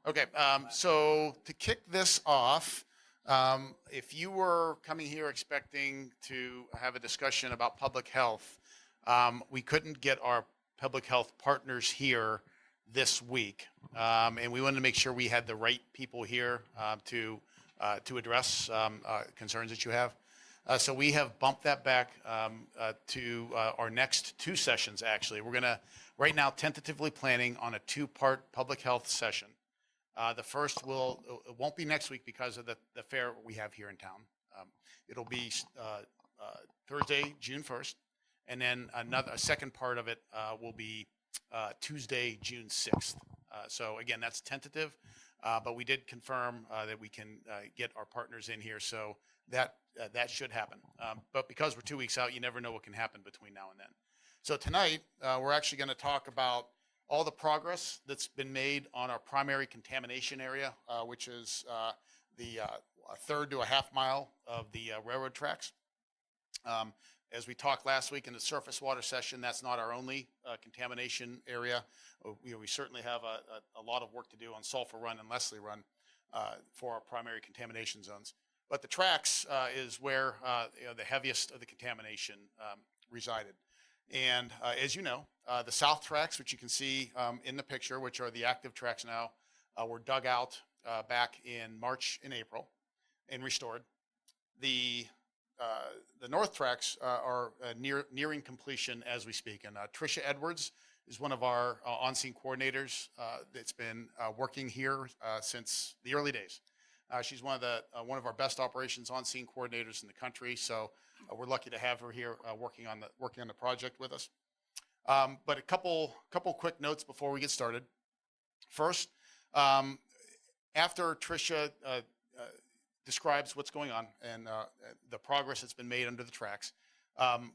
Okay, so to kick this off, if you were coming here expecting to have a discussion about public health, we couldn't get our public health partners here this week, and we wanted to make sure we had the right people here to address concerns that you have. So we have bumped that back to our next two sessions. Actually, we're going to right now tentatively planning on a two-part public health session. The first it won't be next week because of the fair we have here in town. It'll be Thursday, June 1st, and then a second part of it will be Tuesday, June 6th. So again, that's tentative, but we did confirm that we can get our partners in here, so that should happen. But because we're 2 weeks out, you never know what can happen between now and then. So tonight, we're actually going to talk about all the progress that's been made on our primary contamination area, which is a third to a half mile of the railroad tracks. As we talked last week in the surface water session, that's not our only contamination area. We certainly have a lot of work to do on Sulphur Run and Leslie Run for our primary contamination zones. But the tracks is where the heaviest of the contamination resided. And as you know, the south tracks, which you can see in the picture, which are the active tracks now, were dug out back in March and April and restored. The north tracks are nearing completion as we speak. And Trisha Edwards is one of our on-scene coordinators that's been working here since the early days. She's one of our best operations on-scene coordinators in the country. So we're lucky to have her here working on the project with us. But a couple quick notes before we get started. First, after Trisha describes what's going on and the progress that's been made under the tracks,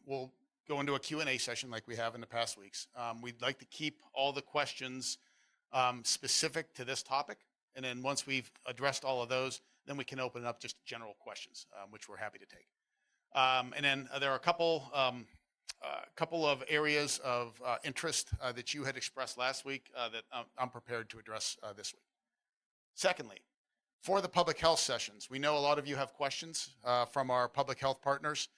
we'll go into a Q&A session like we have in the past weeks. We'd like to keep all the questions specific to this topic. And then once we've addressed all of those, then we can open up just general questions, which we're happy to take. And then there are a couple of areas of interest that you had expressed last week that I'm prepared to address this week. Secondly, for the public health sessions, we know a lot of you have questions from our public health partners.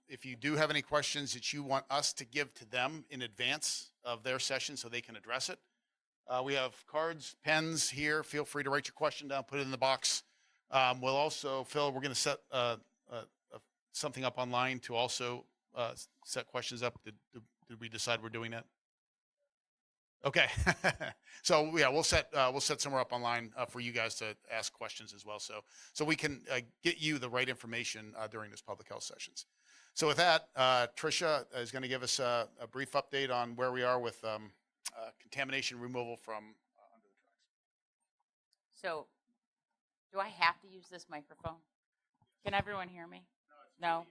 If you do have any questions that you want us to give to them in advance of their session so they can address it, we have cards, pens here. Feel free to write your question down, put it in the box. We'll also, Phil, we're going to set something up online to also set questions up. Did we decide we're doing that? Okay. So yeah, we'll set somewhere up online for you guys to ask questions as well. So we can get you the right information during this public health sessions. So with that, Trisha is going to give us a brief update on where we are with contamination removal from under the tracks. So, do I have to use this microphone? Can everyone hear me? No?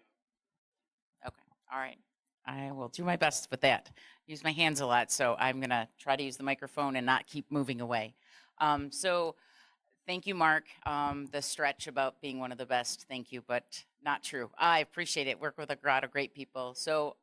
Okay, all right. I will do my best with that. Use my hands a lot, so I'm going to try to use the microphone and not keep moving away. So, thank you, Mark. The stretch about being one of the best, thank you, but not true. I appreciate it. Work with a lot of great people. So,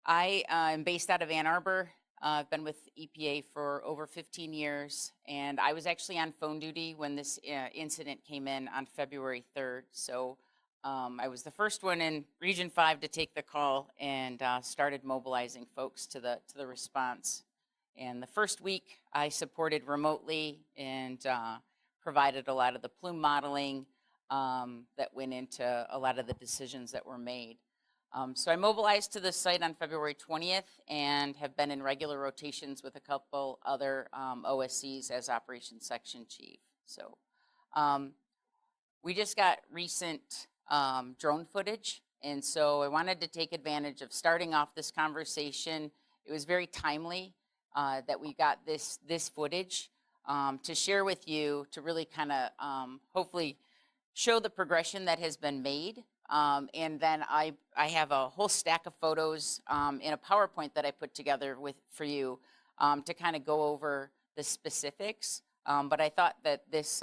I am based out of Ann Arbor. I've been with EPA for over 15 years, and I was actually on phone duty when this incident came in on February 3rd. So I was the first one in Region 5 to take the call and started mobilizing folks to the response. And the first week, I supported remotely and provided a lot of the plume modeling that went into a lot of the decisions that were made. So I mobilized to the site on February 20th and have been in regular rotations with a couple other OSCs as Operations Section Chief. So we just got recent drone footage, and so I wanted to take advantage of starting off this conversation. It was very timely that we got this footage to share with you to really kind of hopefully show the progression that has been made. And then I have a whole stack of photos in a PowerPoint that I put together for you to kind of go over the specifics. But I thought that this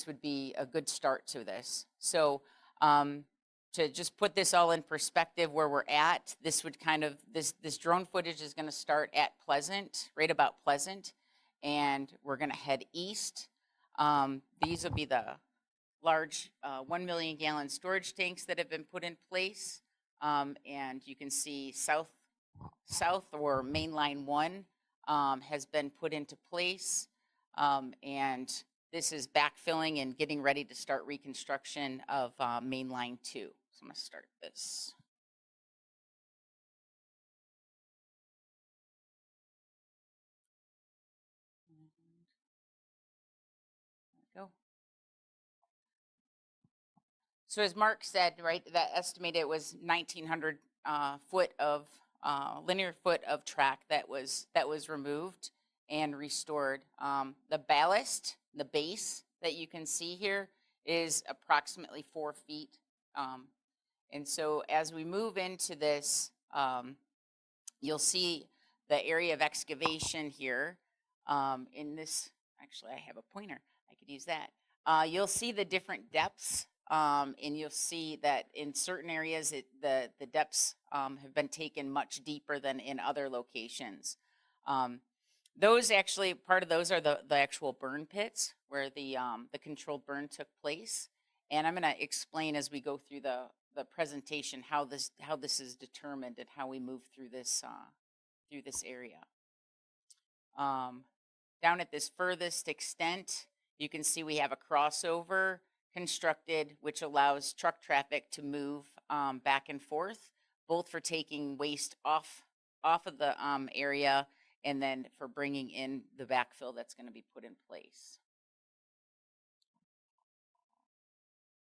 would be a good start to this. So to just put this all in perspective where we're at, this drone footage is going to start at Pleasant, right about Pleasant. and we're going to head east. These will be the large 1 million gallon storage tanks that have been put in place. And you can see south or main line 1 has been put into place. And this is backfilling and getting ready to start reconstruction of main line 2. So I'm going to start this. There we go. So as Mark said, right, that estimated it was 1,900 foot of linear foot of track that was removed and restored. The ballast, the base that you can see here, is approximately 4 feet. And so as we move into this, you'll see the area of excavation here. In this, actually, I have a pointer. I could use that. You'll see the different depths. And you'll see that in certain areas, the depths have been taken much deeper than in other locations. Those actually, part of those are the actual burn pits where the controlled burn took place. And I'm going to explain as we go through the presentation how this is determined and how we move through this area. Down at this furthest extent, you can see we have a crossover constructed, which allows truck traffic to move back and forth, both for taking waste off of the area and then for bringing in the backfill that's going to be put in place.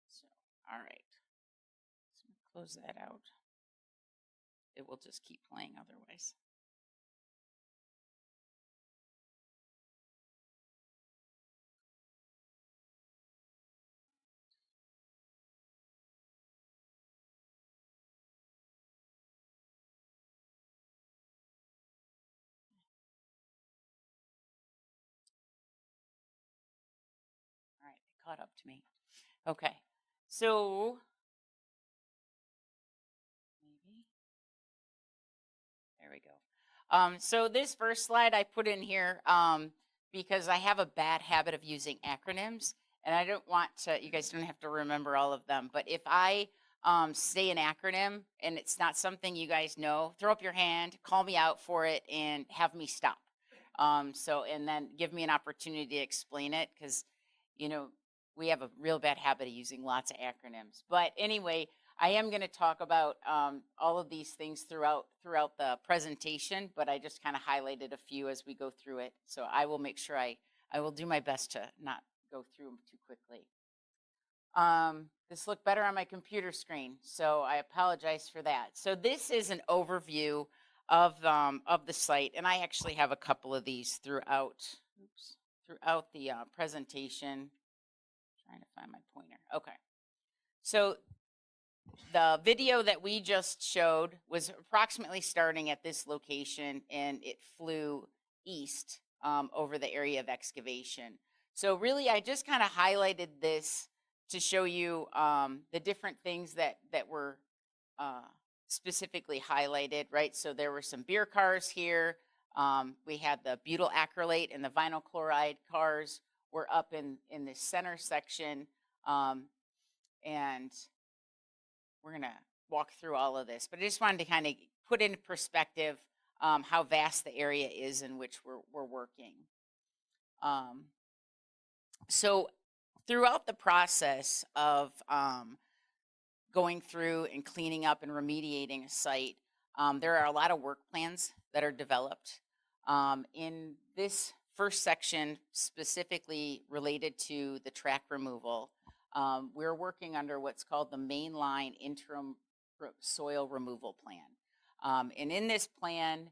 So, all right. So close that out. It will just keep playing otherwise. All right, it caught up to me. Okay, so maybe there we go. So this first slide I put in here because I have a bad habit of using acronyms, and I don't want to. You guys don't have to remember all of them, but if I say an acronym and it's not something you guys know, throw up your hand, call me out for it, and have me stop. And then give me an opportunity to explain it because, you know, we have a real bad habit of using lots of acronyms. But anyway, I am going to talk about all of these things throughout the presentation, but I just kind of highlighted a few as we go through it. So I will make sure I will do my best to not go through them too quickly. This looked better on my computer screen, so I apologize for that. So this is an overview of the site, and I actually have a couple of these throughout the presentation. Trying to find my pointer. Okay. So the video that we just showed was approximately starting at this location, and it flew east over the area of excavation. So really, I just kind of highlighted this to show you the different things that were specifically highlighted, right? So there were some beer cars here. We had the butyl acrylate and the vinyl chloride cars were up in the center section. And we're going to walk through all of this. But I just wanted to kind of put into perspective how vast the area is in which we're working. So throughout the process of going through and cleaning up and remediating a site, there are a lot of work plans that are developed. In this first section, specifically related to the track removal, we're working under what's called the mainline interim soil removal plan. And in this plan,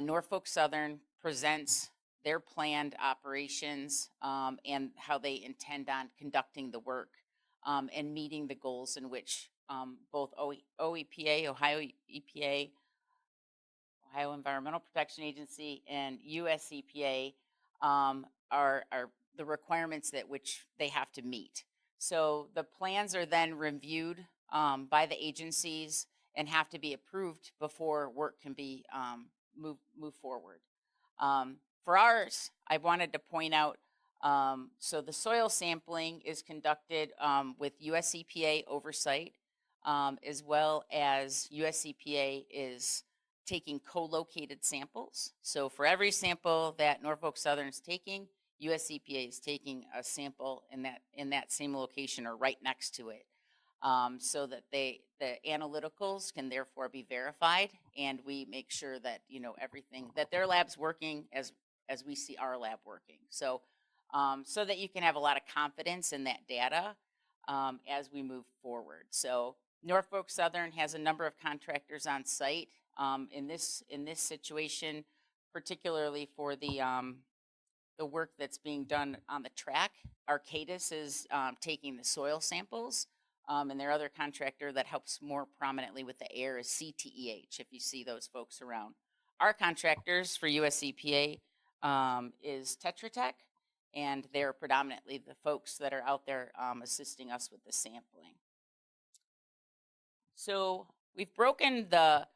Norfolk Southern presents their planned operations and how they intend on conducting the work and meeting the goals in which both OEPA, Ohio EPA, Ohio Environmental Protection Agency, and US EPA are the requirements that which they have to meet. So the plans are then reviewed by the agencies and have to be approved before work can be move forward. for ours, I wanted to point out, so the soil sampling is conducted with US EPA oversight, as well as US EPA is taking co-located samples. So for every sample that Norfolk Southern's taking, US EPA is taking a sample in that same location or right next to it, so that the analyticals can therefore be verified, and we make sure that everything that their lab's working as we see our lab working. So so that you can have a lot of confidence in that data as we move forward. So Norfolk Southern has a number of contractors on site in this situation, particularly for the work that's being done on the track. Arcadis is taking the soil samples, and their other contractor that helps more prominently with the air is CTEH, if you see those folks around. Our contractors for US EPA is Tetra Tech, and they're predominantly the folks that are out there assisting us with the sampling. So we've broken the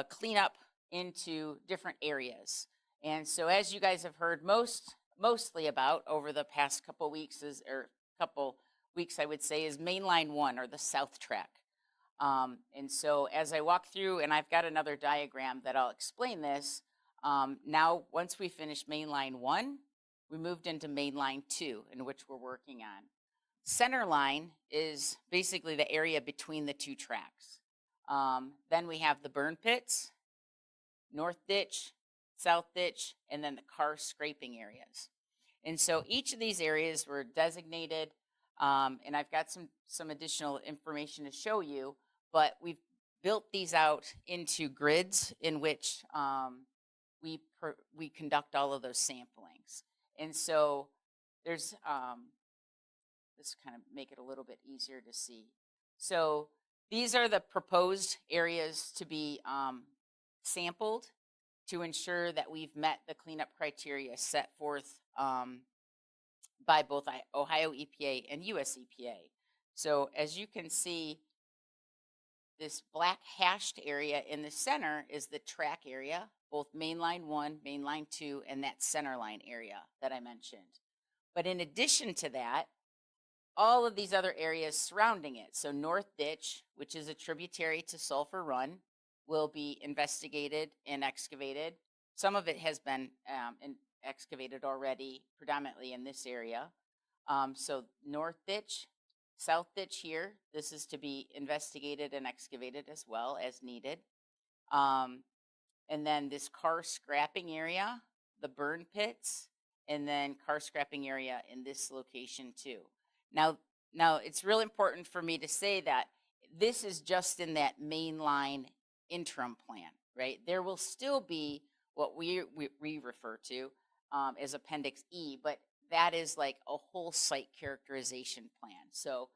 cleanup into different areas. And so as you guys have heard mostly about over the past couple weeks I would say, is Mainline 1, or the South Track. And so as I walk through, and I've got another diagram that I'll explain this, now once we finish Mainline 1, we moved into Mainline 2, in which we're working on. Center line is basically the area between the two tracks. Then we have the burn pits, North Ditch, South Ditch, and then the car scraping areas. And so each of these areas were designated, and I've got some additional information to show you, but we've built these out into grids in which we conduct all of those samplings. And so there's, this kind of make it a little bit easier to see. So these are the proposed areas to be sampled to ensure that we've met the cleanup criteria set forth by both Ohio EPA and US EPA. So as you can see, this black hashed area in the center is the track area, both Mainline 1, Mainline 2, and that center line area that I mentioned. But in addition to that, all of these other areas surrounding it, so North Ditch, which is a tributary to Sulphur Run, will be investigated and excavated. Some of it has been excavated already, predominantly in this area. So North Ditch, South Ditch here, this is to be investigated and excavated as well as needed. And then this car scrapping area, the burn pits, and then car scrapping area in this location too. Now it's real important for me to say that this is just in that mainline interim plan, right? There will still be what we refer to as Appendix E, but that is like a whole site characterization plan. So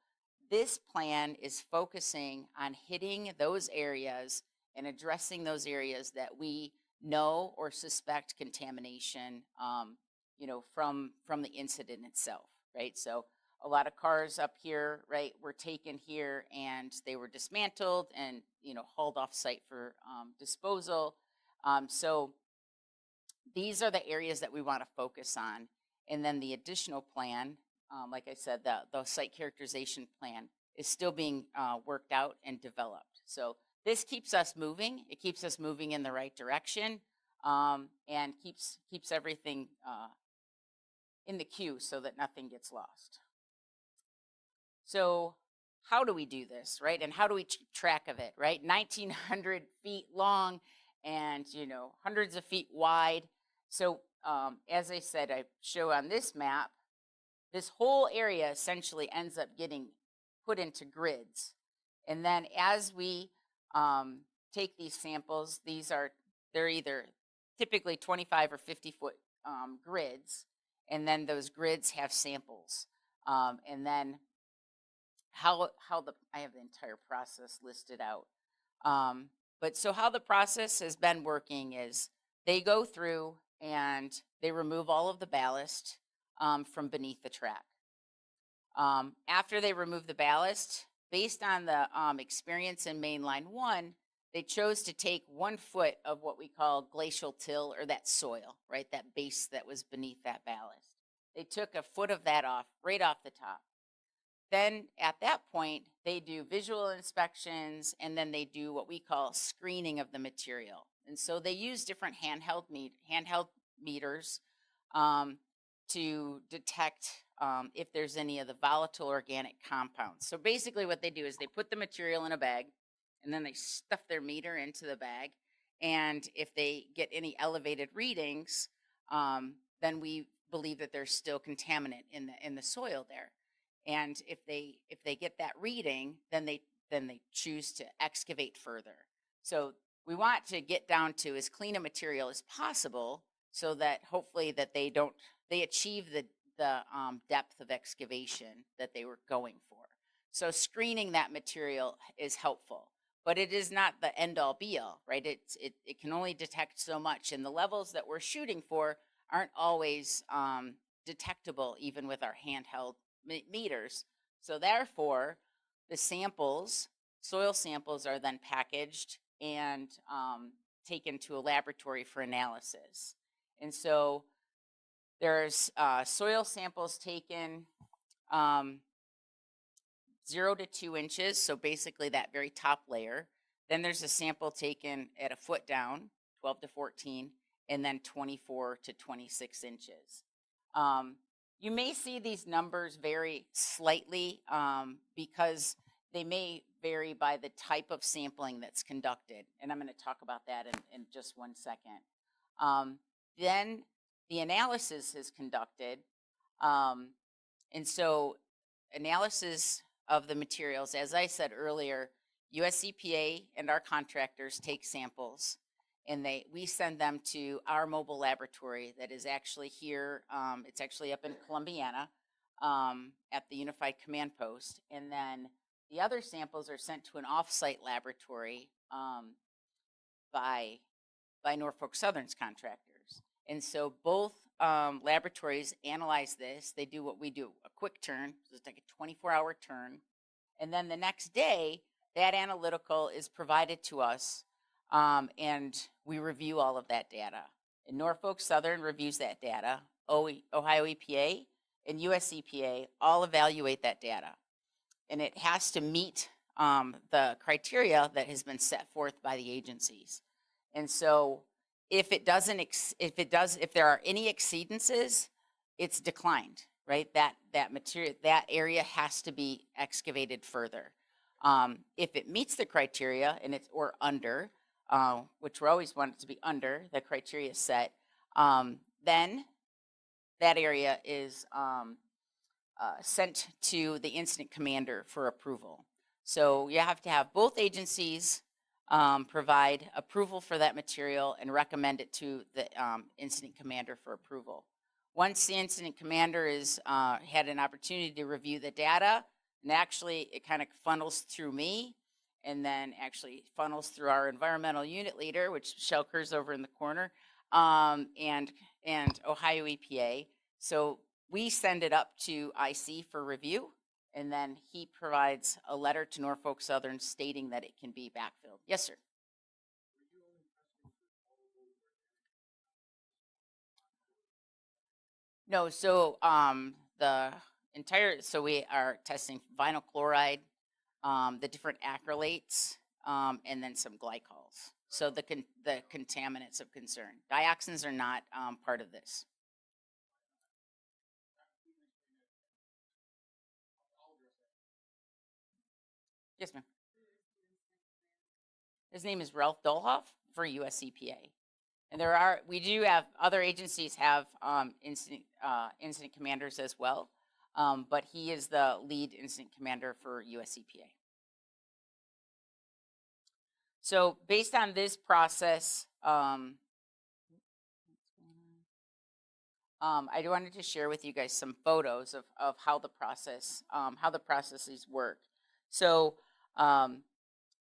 this plan is focusing on hitting those areas and addressing those areas that we know or suspect contamination, from the incident itself, right? So a lot of cars up here, right, were taken here and they were dismantled and, hauled off site for disposal. So these are the areas that we want to focus on. And then the additional plan, like I said, the site characterization plan is still being worked out and developed. So this keeps us moving. It keeps us moving in the right direction, and keeps everything in the queue so that nothing gets lost. So how do we do this, right? And how do we keep track of it, right? 1,900 feet long and, hundreds of feet wide. So as I said, I show on this map, this whole area essentially ends up getting put into grids. And then as we take these samples, they're either typically 25 or 50 foot grids, and then those grids have samples. And then I have the entire process listed out. But so how the process has been working is they go through and they remove all of the ballast from beneath the track. After they remove the ballast, based on the experience in Mainline 1, they chose to take 1 foot of what we call glacial till, or that soil, right? That base that was beneath that ballast. They took 1 foot of that off, right off the top. Then at that point, they do visual inspections, and then they do what we call screening of the material. And so they use different handheld meters to detect if there's any of the volatile organic compounds. So basically what they do is they put the material in a bag, and then they stuff their meter into the bag. And if they get any elevated readings, then we believe that there's still contaminant in the soil there. And if they get that reading, then they choose to excavate further. So we want to get down to as clean a material as possible, so that hopefully that they achieve the depth of excavation that they were going for. So screening that material is helpful, but it is not the end all be all, right? It can only detect so much, and the levels that we're shooting for aren't always detectable even with our handheld meters. So therefore, the soil samples are then packaged and taken to a laboratory for analysis. And so there's soil samples taken 0 to 2 inches, so basically that very top layer. Then there's a sample taken at 1 foot down, 12 to 14, and then 24 to 26 inches. You may see these numbers vary slightly because they may vary by the type of sampling that's conducted. And I'm going to talk about that in just 1 second. Then the analysis is conducted. And so analysis of the materials, as I said earlier, US EPA and our contractors take samples, and we send them to our mobile laboratory that is actually here. It's actually up in Columbiana at the Unified Command Post. And then the other samples are sent to an off-site laboratory by Norfolk Southern's contractors. And so both laboratories analyze this. They do what we do, a quick turn. So it's like a 24-hour turn. And then the next day, that analytical is provided to us, and we review all of that data. And Norfolk Southern reviews that data. Ohio EPA and US EPA all evaluate that data. And it has to meet the criteria that has been set forth by the agencies. And so if there are any exceedances, it's declined, right? That material, that area has to be excavated further. If it meets the criteria and it's or under, which we always want it to be under the criteria set, then that area is sent to the incident commander for approval. So you have to have both agencies provide approval for that material and recommend it to the incident commander for approval. Once the incident commander is had an opportunity to review the data, and actually it kind of funnels through me, and then actually funnels through our environmental unit leader, which Shelker's over in the corner, and Ohio EPA. So we send it up to IC for review, and then he provides a letter to Norfolk Southern stating that it can be backfilled. Yes, sir. No, so so we are testing vinyl chloride, the different acrylates, and then some glycols. So the contaminants of concern. Dioxins are not part of this. Yes, ma'am. His name is Ralph Dolhoff for US EPA. And we do have other agencies have incident commanders as well, but he is the lead incident commander for US EPA. So based on this process, I wanted to share with you guys some photos of how the processes work. So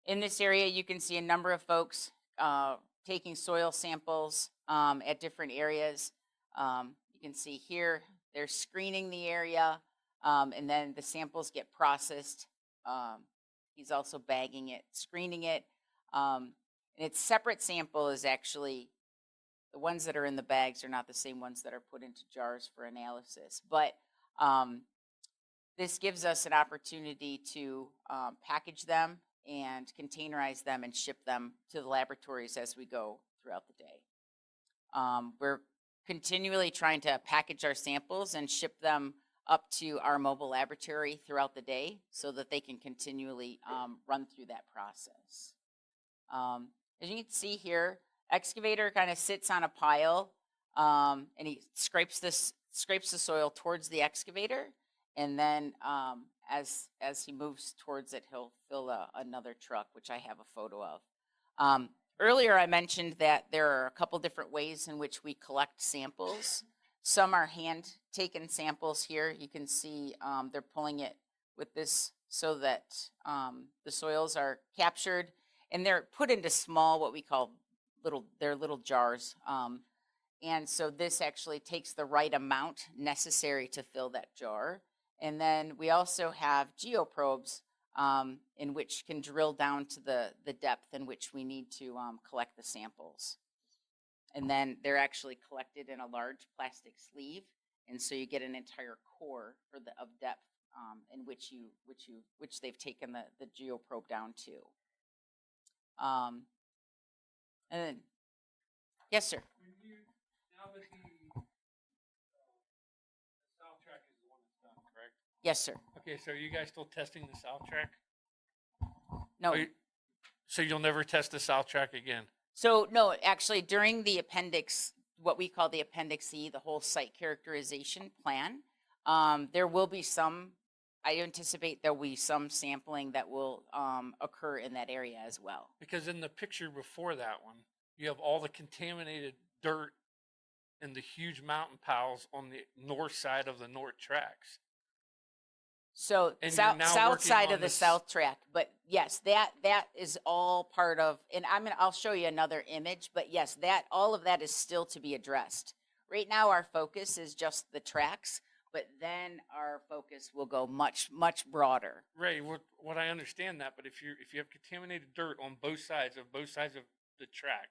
in this area, you can see a number of folks taking soil samples at different areas. You can see here, they're screening the area, and then the samples get processed. He's also bagging it, screening it. And its separate sample is actually, the ones that are in the bags are not the same ones that are put into jars for analysis. But this gives us an opportunity to package them and containerize them and ship them to the laboratories as we go throughout the day. We're continually trying to package our samples and ship them up to our mobile laboratory throughout the day so that they can continually run through that process. As you can see here, excavator kind of sits on a pile and he scrapes the soil towards the excavator, and then as he moves towards it, he'll fill another truck, which I have a photo of. Earlier I mentioned that there are a couple different ways in which we collect samples. Some are hand taken samples here. You can see they're pulling it with this so that the soils are captured, and they're put into small, what we call little jars. And so this actually takes the right amount necessary to fill that jar. And then we also have geoprobes in which can drill down to the depth in which we need to collect the samples. And then they're actually collected in a large plastic sleeve, and so you get an entire core of depth in which they've taken the geoprobe down to. And then, yes, sir. Now that the south track is the one that's done, correct? Yes, sir. Okay, so are you guys still testing the south track? No. So you'll never test the south track again? So no, actually, during the appendix, what we call the Appendix E, the whole site characterization plan, there will be some. I anticipate there will be some sampling that will occur in that area as well. Because in the picture before that one, you have all the contaminated dirt and the huge mountain piles on the north side of the north tracks. So And south you're now south working side on of the this- south track, but yes, that is all part of. And I'll show you another image, but yes, all of that is still to be addressed. Right now, our focus is just the tracks, but then our focus will go much broader. Right. What I understand that, but if you have contaminated dirt on both sides of the tracks,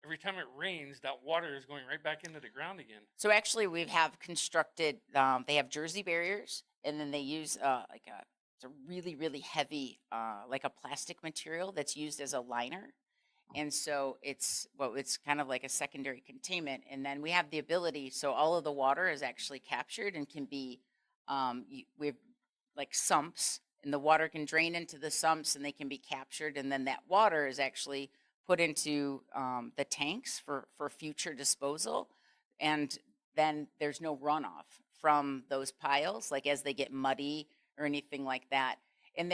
every time it rains, that water is going right back into the ground again. So actually, we have constructed. They have Jersey barriers, and then they use it's a really heavy like a plastic material that's used as a liner, and so it's kind of like a secondary containment. And then we have the ability, so all of the water is actually captured and can be we have like sumps, and the water can drain into the sumps, and they can be captured, and then that water is actually put into the tanks for future disposal, and then there's no runoff from those piles, like as they get muddy or anything like that. And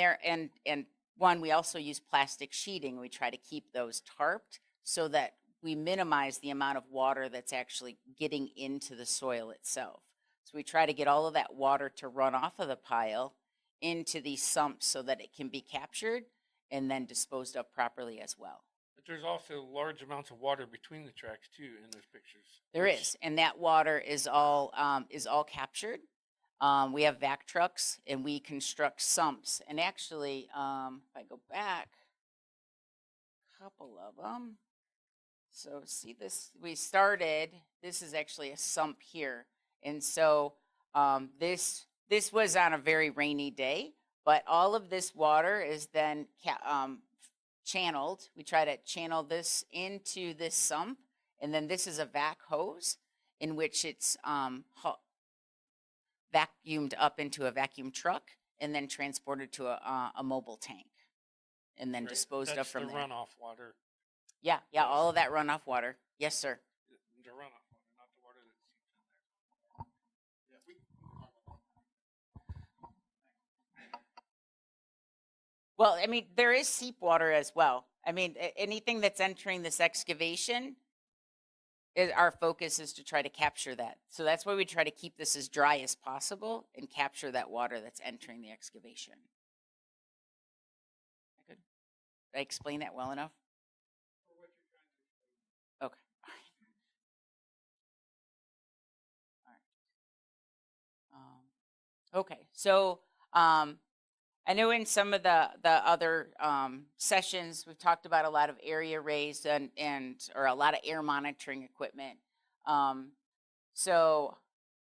we also use plastic sheeting. We try to keep those tarped so that we minimize the amount of water that's actually getting into the soil itself. So we try to get all of that water to run off of the pile into these sumps so that it can be captured and then disposed of properly as well. But there's also large amounts of water between the tracks too in those pictures. There is, and that water is all captured. We have vac trucks, and we construct sumps. And actually, if I go back, a couple of them. So see this, this is actually a sump here. And so this was on a very rainy day, but all of this water is then channeled. We try to channel this into this sump, and then this is a vac hose in which it's vacuumed up into a vacuum truck and then transported to a mobile tank and then Right. disposed of That's from the there. runoff water. Yeah, all of that runoff water. Yes, sir. The runoff water, not the water that seeps in there. Yeah, we can talk about that. Well, I mean, there is seep water as well. I mean, anything that's entering this excavation, our focus is to try to capture that. So that's why we try to keep this as dry as possible and capture that water that's entering the excavation. Did I explain that well enough? Okay. All right. Okay. So I know in some of the other sessions, we've talked about a lot of area raised or a lot of air monitoring equipment. So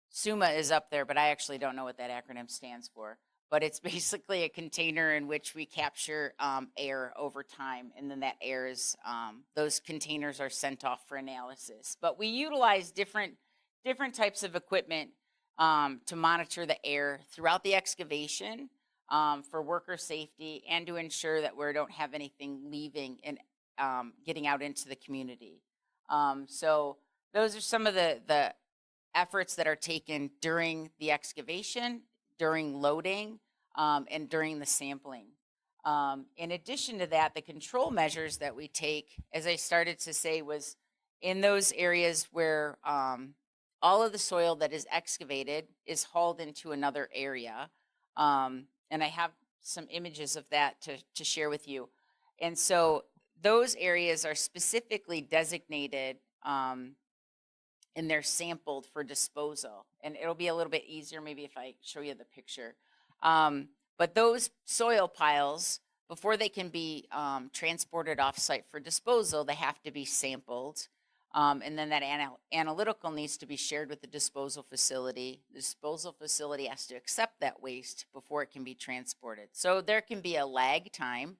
SUMA is up there, but I actually don't know what that acronym stands for. But it's basically a container in which we capture air over time, and then that air is those containers are sent off for analysis. But we utilize different types of equipment to monitor the air throughout the excavation for worker safety and to ensure that we don't have anything leaving and getting out into the community. So those are some of the efforts that are taken during the excavation, during loading, and during the sampling. In addition to that, the control measures that we take, as I started to say, was in those areas where all of the soil that is excavated is hauled into another area. And I have some images of that to share with you. And so those areas are specifically designated and they're sampled for disposal. And it'll be a little bit easier maybe if I show you the picture. But those soil piles, before they can be transported off-site for disposal, they have to be sampled. And then that analytical needs to be shared with the disposal facility. The disposal facility has to accept that waste before it can be transported. So there can be a lag time,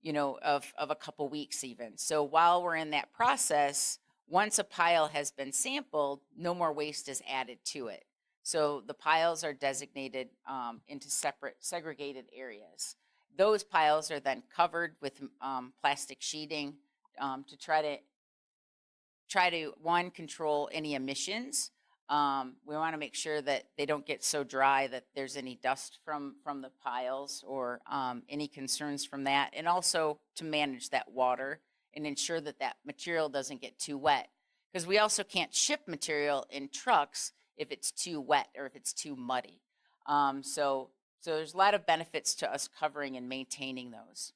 you know, of a couple weeks even. So while we're in that process, once a pile has been sampled, no more waste is added to it. So the piles are designated into separate segregated areas. Those piles are then covered with plastic sheeting to try to one, control any emissions. We want to make sure that they don't get so dry that there's any dust from the piles or any concerns from that, and also to manage that water and ensure that that material doesn't get too wet, because we also can't ship material in trucks if it's too wet or if it's too muddy. So there's a lot of benefits to us covering and maintaining those.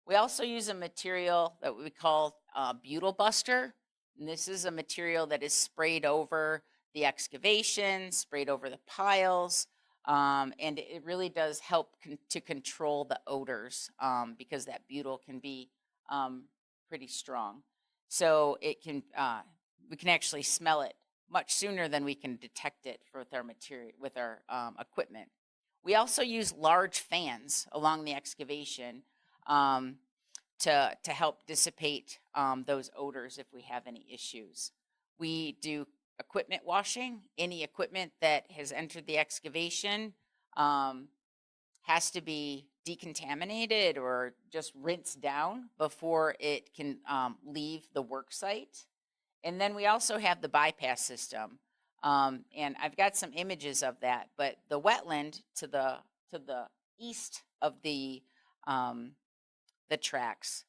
We also use a material that we call butyl buster. And this is a material that is sprayed over the excavation, sprayed over the piles, and it really does help to control the odors because that butyl can be pretty strong. So it can we can actually smell it much sooner than we can detect it with our material, with our equipment. We also use large fans along the excavation to help dissipate those odors if we have any issues. We do equipment washing. Any equipment that has entered the excavation has to be decontaminated or just rinsed down before it can leave the work site. And then we also have the bypass system. And I've got some images of that, but the wetland to the east of the tracks,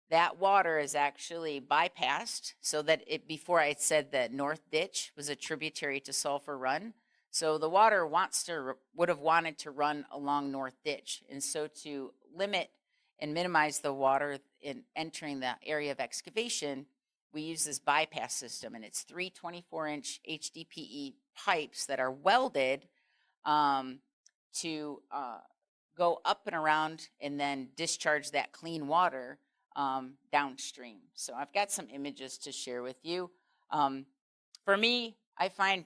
that water is actually bypassed so that before I said that North Ditch was a tributary to Sulphur Run. So the water would have wanted to run along North Ditch. And so to limit and minimize the water in entering the area of excavation, we use this bypass system, and it's 3 24-inch HDPE pipes that are welded to go up and around and then discharge that clean water downstream. So I've got some images to share with you. For me, I find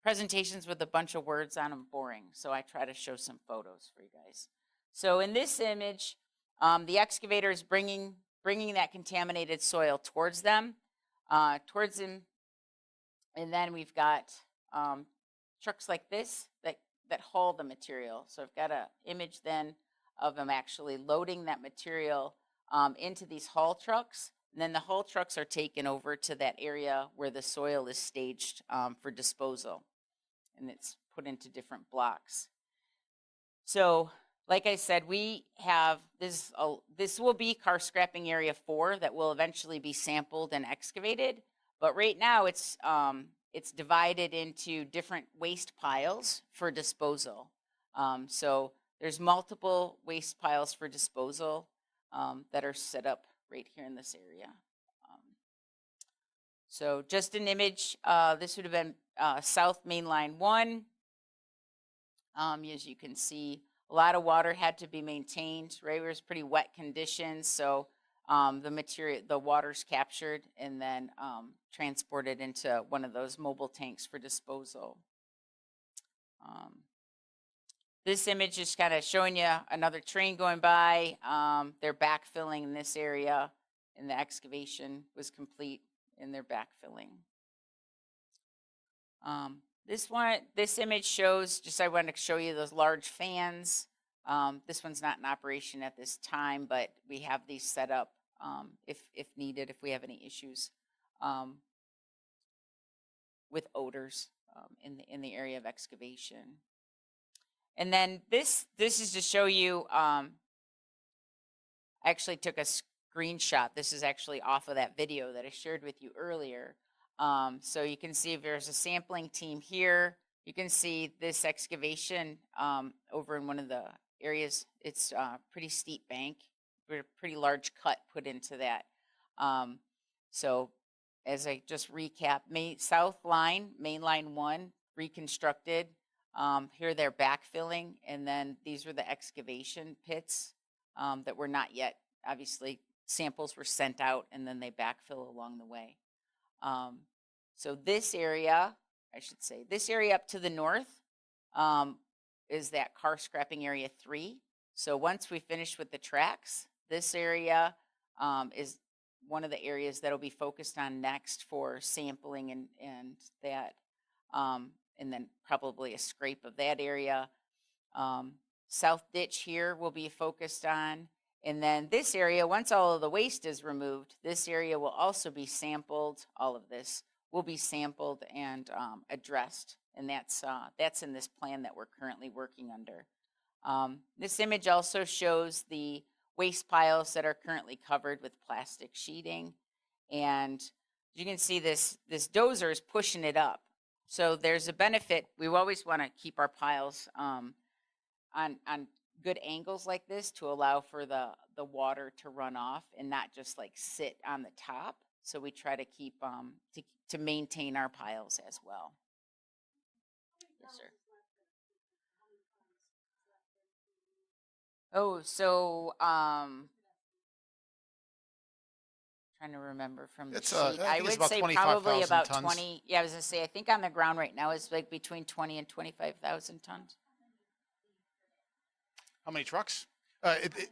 presentations with a bunch of words on them boring, so I try to show some photos for you guys. So in this image, the excavator is bringing that contaminated soil towards them, and then we've got trucks like this that haul the material. So I've got an image then of them actually loading that material into these haul trucks, and then the haul trucks are taken over to that area where the soil is staged for disposal, and it's put into different blocks. So like I said, we have this will be car scrapping area 4 that will eventually be sampled and excavated. But right now it's divided into different waste piles for disposal. So there's multiple waste piles for disposal that are set up right here in this area. So just an image, this would have been South Main Line 1. As you can see, a lot of water had to be maintained. Right, it was pretty wet conditions, so the water's captured and then transported into one of those mobile tanks for disposal. This image is kind of showing you another train going by. They're backfilling in this area, and the excavation was complete, and they're backfilling. This image shows, I wanted to show you those large fans. This one's not in operation at this time, but we have these set up if needed, if we have any issues with odors in the area of excavation. And then this is to show you, I actually took a screenshot. This is actually off of that video that I shared with you earlier. So you can see there's a sampling team here. You can see this excavation over in one of the areas. It's a pretty steep bank, with a pretty large cut put into that. So as I just recap, South Line, Main Line 1, reconstructed. Here they're backfilling, and then these were the excavation pits that were not yet, obviously, samples were sent out, and then they backfill along the way. So this area, this area up to the north is that car scrapping area 3. So once we finish with the tracks, this area is one of the areas that will be focused on next for sampling and that, and then probably a scrape of that area. South ditch here will be focused on. And then this area, once all of the waste is removed, this area will also be sampled. All of this will be sampled and addressed. And that's in this plan that we're currently working under. This image also shows the waste piles that are currently covered with plastic sheeting. And you can see this dozer is pushing it up. So there's a benefit. We always want to keep our piles on good angles like this to allow for the water to run off and not just like sit on the top. So we try to keep to maintain our piles as well. Yes, sir. Oh, so trying to remember from the sheet. I would say probably about tons. 20. Yeah, I was gonna say, I think on the ground right now is like between 20 and 25,000 tons. How many trucks? It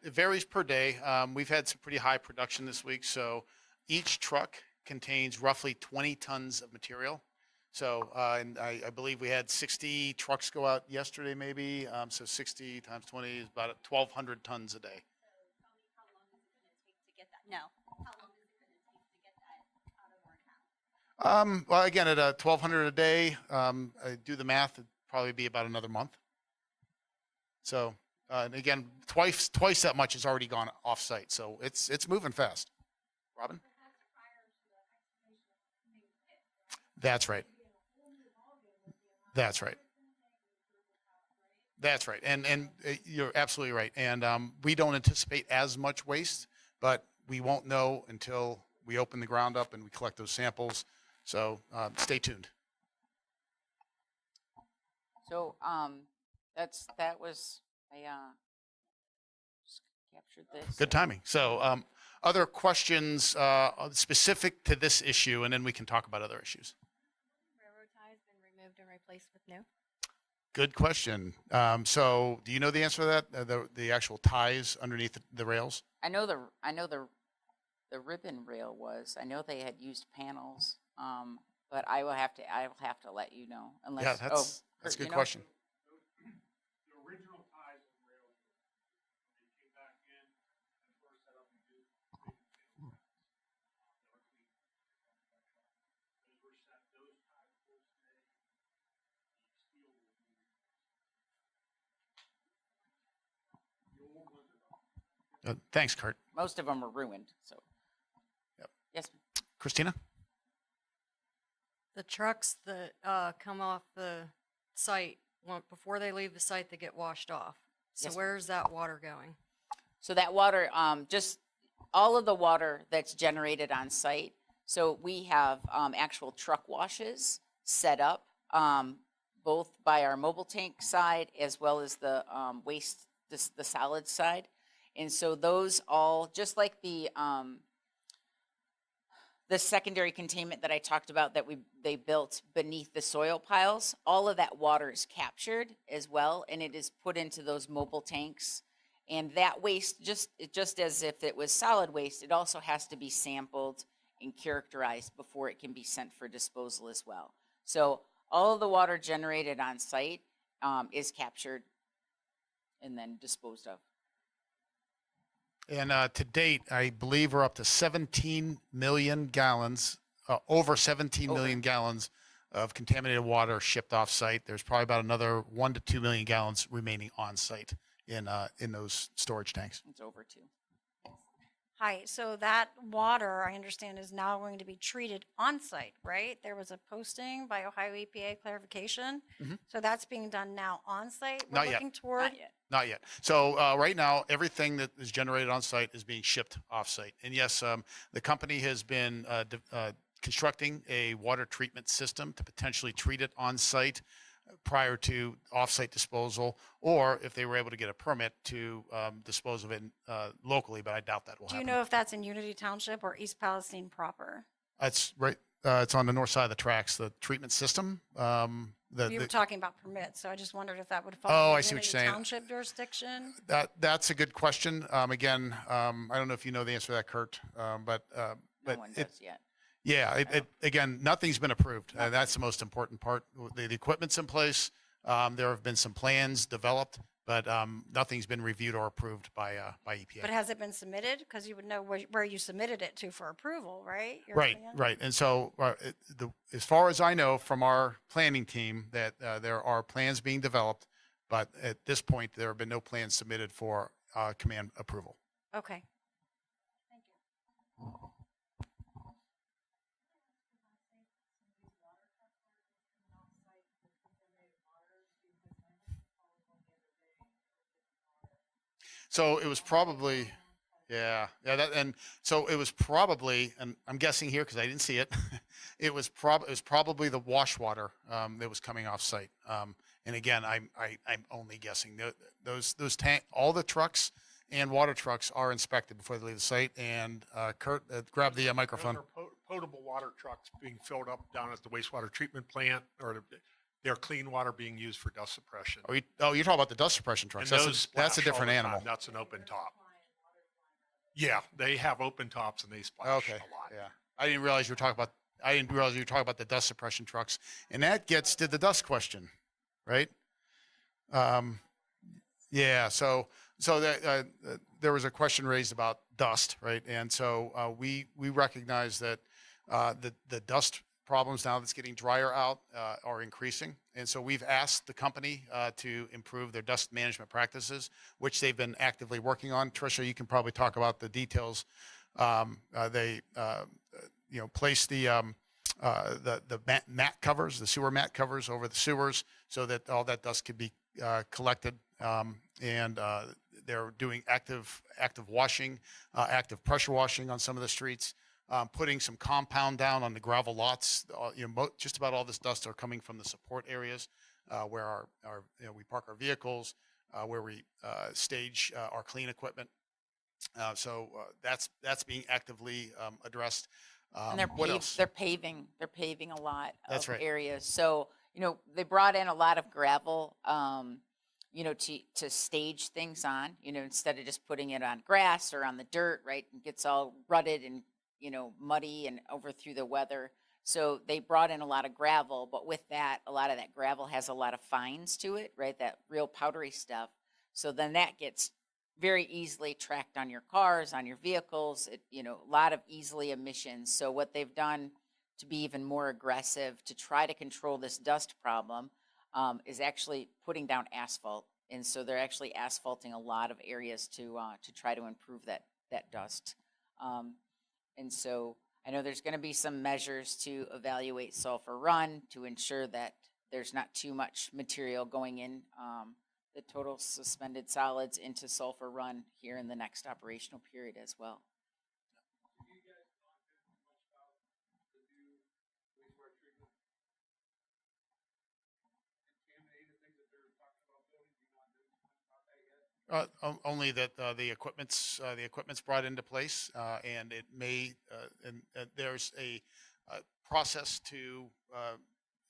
varies per day. We've had some pretty high production this week, so each truck contains roughly 20 tons of material. So, and I believe we had 60 trucks go out yesterday, maybe. So 60 times 20 is about 1,200 tons a day. No. How long is it going to take to get that out of our house? Well, again, at 1,200 a day, I do the math, it'd probably be about another month. So, and again, twice that much has already gone off site. So it's moving fast. Robin? That's right. That's right. That's right. And you're absolutely right. And we don't anticipate as much waste, but we won't know until we open the ground up and we collect those samples. So stay tuned. So that was I just captured this. Good timing. So other questions specific to this issue, and then we can talk about other issues. Railroad ties been removed and replaced with new? Good question. So do you know the answer to that? The actual ties underneath the rails? I know the ribbon rail was. I know they had used panels, but I will have to let you know. Unless, Yeah, that's a good question. The original ties and rails, when they came back in and first set up and did those ties will stay. The steel will be the old ones are gone. Thanks, Kurt. Most of them were ruined. So. Yep. Yes. Christina? The trucks that come off the site, before they leave the site, they get washed off. So Yes, where's that water going? So that water, just all of the water that's generated on site. So we have actual truck washes set up both by our mobile tank side as well as the waste, the solid side. And so those all, just like the secondary containment that I talked about that they built beneath the soil piles, all of that water is captured as well, and it is put into those mobile tanks. And that waste, just as if it was solid waste, it also has to be sampled and characterized before it can be sent for disposal as well. So all of the water generated on site is captured and then disposed of. And to date, I believe we're up to 17 million gallons, over 17 million gallons of contaminated water shipped off site. There's probably about another 1 to 2 million gallons remaining on site in those storage tanks. It's over 2. Hi, so that water, I understand, is now going to be treated on-site, right? There was a posting by Ohio EPA clarification. Mhm. So that's being done now on-site? We're Not yet. looking toward. Not yet. Not yet. So right now, everything that is generated on site is being shipped off site. And yes, the company has been constructing a water treatment system to potentially treat it on site prior to off-site disposal, or if they were able to get a permit to dispose of it locally, but I doubt that will Do you happen. know if that's in Unity Township or East Palestine proper? That's right. It's on the north side of the tracks, the treatment system. You were talking about permits, so I just wondered if that would fall Oh, under I see what Unity you're saying. Township jurisdiction? That's a good question. Again, I don't know if you know the answer to that, Kurt, but No one it, does yet. yeah, again, nothing's been approved. That's the most important part. The equipment's in place. There have been some plans developed, but nothing's been reviewed or approved by EPA. But has it been submitted? Because you would know where you submitted it to for approval, right? Your Right, plan? right. And so, as far as I know from our planning team, that there are plans being developed, but at this point, there have been no plans submitted for command approval. Okay. So it was probably, yeah, and so it was probably, and I'm guessing here because I didn't see it. It was probably the wash water that was coming off site. And again, I'm only guessing. Those all the trucks and water trucks are inspected before they leave the site. And Kurt, grab the microphone. Those are potable water trucks being filled up down at the wastewater treatment plant, or they're clean water being used for dust suppression. You're talking about the dust suppression trucks. And That's those that's a splash all different the time. animal. That's an open top. Yeah, they have open tops and they splash Okay. a lot. Yeah. I didn't realize you were talking about the dust suppression trucks. And that gets to the dust question, right? Yeah. So that there was a question raised about dust, right? And so we recognize that the dust problems now that's getting drier out are increasing. And so we've asked the company to improve their dust management practices, which they've been actively working on. Trisha, you can probably talk about the details. They place the mat covers, the sewer mat covers over the sewers so that all that dust could be collected. And they're doing active washing, active pressure washing on some of the streets. Putting some compound down on the gravel lots. Just about all this dust are coming from the support areas where we park our vehicles, where we stage our clean equipment. So that's being actively addressed. And What else? they're paving a lot That's of right. areas. So, they brought in a lot of gravel, to stage things on, instead of just putting it on grass or on the dirt, right? It gets all rutted and, muddy and over through the weather. So they brought in a lot of gravel, but with that, a lot of that gravel has a lot of fines to it, right? That real powdery stuff. So then that gets very easily tracked on your cars, on your vehicles, a lot of easily emissions. So what they've done to be even more aggressive to try to control this dust problem is actually putting down asphalt. And so they're actually asphalting a lot of areas to try to improve that dust. And so I know there's going to be some measures to evaluate Sulphur Run to ensure that there's not too much material going in the total suspended solids into Sulphur Run here in the next operational period as well. Only that the equipment's brought into place, and it may and there's a process to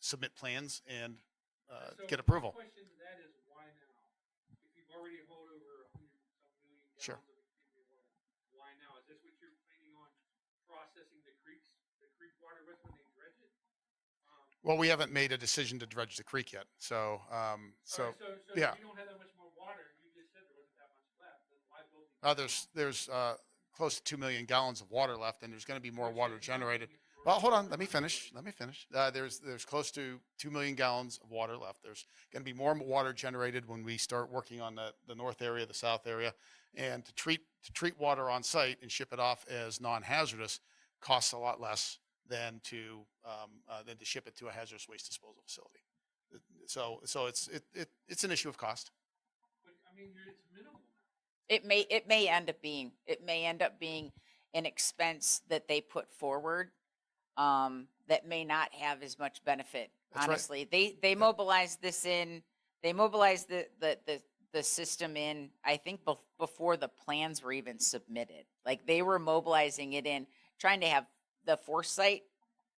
submit plans and get approval. My question to that is why now? If you've already hauled over 100 million Sure. gallons of contaminated water, why now? Is this what you're planning on processing the creek water with when they dredge it? Well, we haven't made a decision to dredge the creek yet, so So yeah. if you don't have that much more water, you just said there wasn't that much left, then why build these? There's close to 2 million gallons of water left, and there's going to be more water generated. Well, hold on. Let me finish. There's close to 2 million gallons of water left. There's going to be more water generated when we start working on the north area, the south area, and to treat water on site and ship it off as non-hazardous costs a lot less than to ship it to a hazardous waste disposal facility. So it's an issue of cost. But I mean, it's minimal now. It may end up being an expense that they put forward that may not have as much benefit. That's right. Honestly, they mobilized this in. They mobilized the system in. I think before the plans were even submitted. Like they were mobilizing it in, trying to have the foresight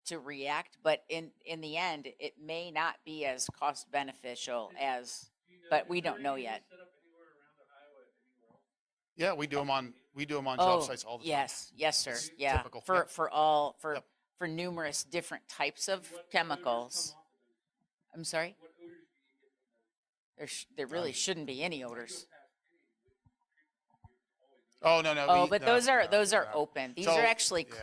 to react. But in the end, it may not be as cost beneficial as. But we don't know yet. Set up anywhere around Ohio at anywhere else? Yeah, we do them on job sites all the time. Yes, sir. It's Yeah, typical. for Yep. for Yep. numerous different types of What odors chemicals. come off of those? I'm sorry. What odors do you get from those? There really shouldn't be any odors. Go past any, Oh no. Oh, but those are no. open. These So, are actually yeah.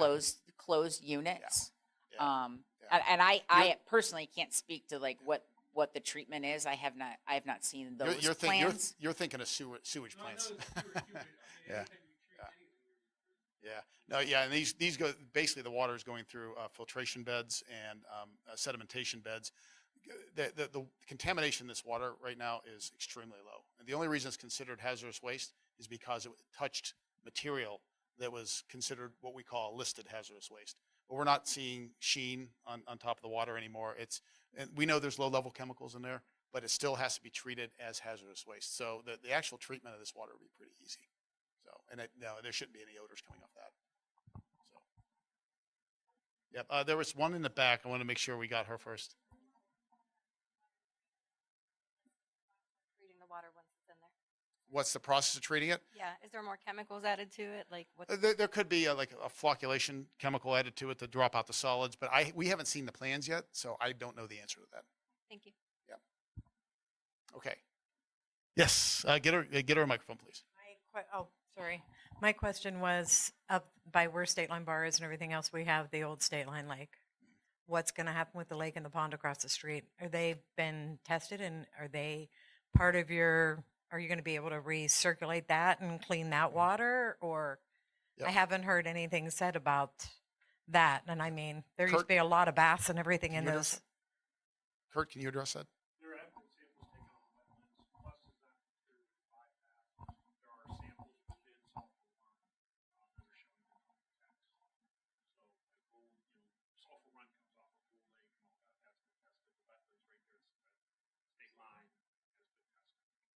closed units. Yeah. And I personally can't speak to like what the treatment is. I have not seen those plans. You're thinking of sewage No, I know plants. it's sewer, I mean, Yeah. anytime you treat Yeah. anything, Yeah. No. Yeah. And these go basically the water is going through filtration beds and sedimentation beds. The contamination in this water right now is extremely low, and the only reason it's considered hazardous waste is because it touched material that was considered what we call listed hazardous waste. But we're not seeing sheen on top of the water anymore. And we know there's low-level chemicals in there, but it still has to be treated as hazardous waste. So the actual treatment of this water would be pretty easy. So, and no, there shouldn't be any odors coming off that. So, yeah, there was one in the back. I want to make sure we got her first. Treating the water once it's in there. What's the process of treating it? Yeah. Is there more chemicals added to it? Like what? There could be like a flocculation chemical added to it to drop out the solids, but we haven't seen the plans yet, so I don't know the answer to that. Thank you. Okay. Yes, get her a microphone, please. Sorry. My question was up by where State Line Bar is and everything else, we have the old State Line Lake. What's going to happen with the lake and the pond across the street? Are they been tested and are they part of are you going to be able to recirculate that and clean that water? Or Yep. I haven't heard anything said about that. And I mean, there used Kurt, to be a lot of baths and everything can in you address those. Kurt, can you address that? There have been samples taken on wetlands. Plus, is not considered a bypass. There are samples within sulfur run that are showing the contact. So sulfur run comes off a full lake and all that. That's been tested. The wetlands right there, state line has been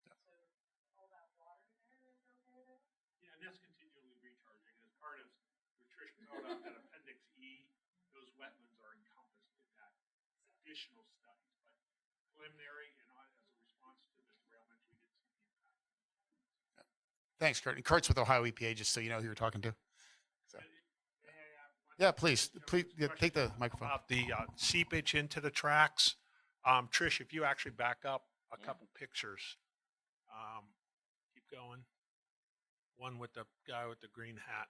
tested. Yeah, and that's continually recharging. As part of what Trish brought up, that Appendix E, those wetlands are encompassed in that additional studies. But preliminary and as a response to the derailment, we did see the impact. Thanks, Kurt. And Kurt's with Ohio EPA, just so you know who you're talking to. So, yeah, please take the microphone. About the seepage into the tracks. Trish, if you actually back up a couple pictures, keep going. One with the guy with the green hat.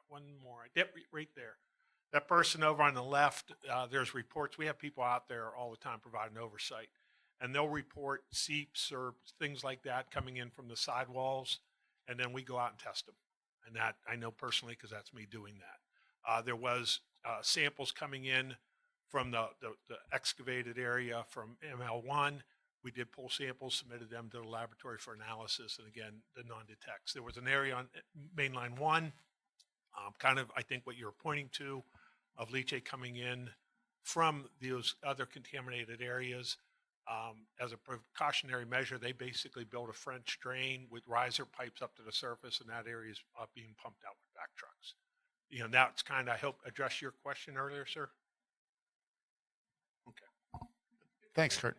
One more. Yep, right there. That person over on the left, there's reports. We have people out there all the time providing oversight. And they'll report seeps or things like that coming in from the sidewalls. And then we go out and test them. And that I know personally because that's me doing that. There was samples coming in from the excavated area from ML1. We did pull samples, submitted them to the laboratory for analysis, and again, the non-detects. There was an area on Mainline 1, kind of, I think what you're pointing to, of leachate coming in from those other contaminated areas. As a precautionary measure, they basically built a French drain with riser pipes up to the surface, and that area is being pumped out with back trucks. That's kind of help address your question earlier, sir. Okay. Thanks, Kurt.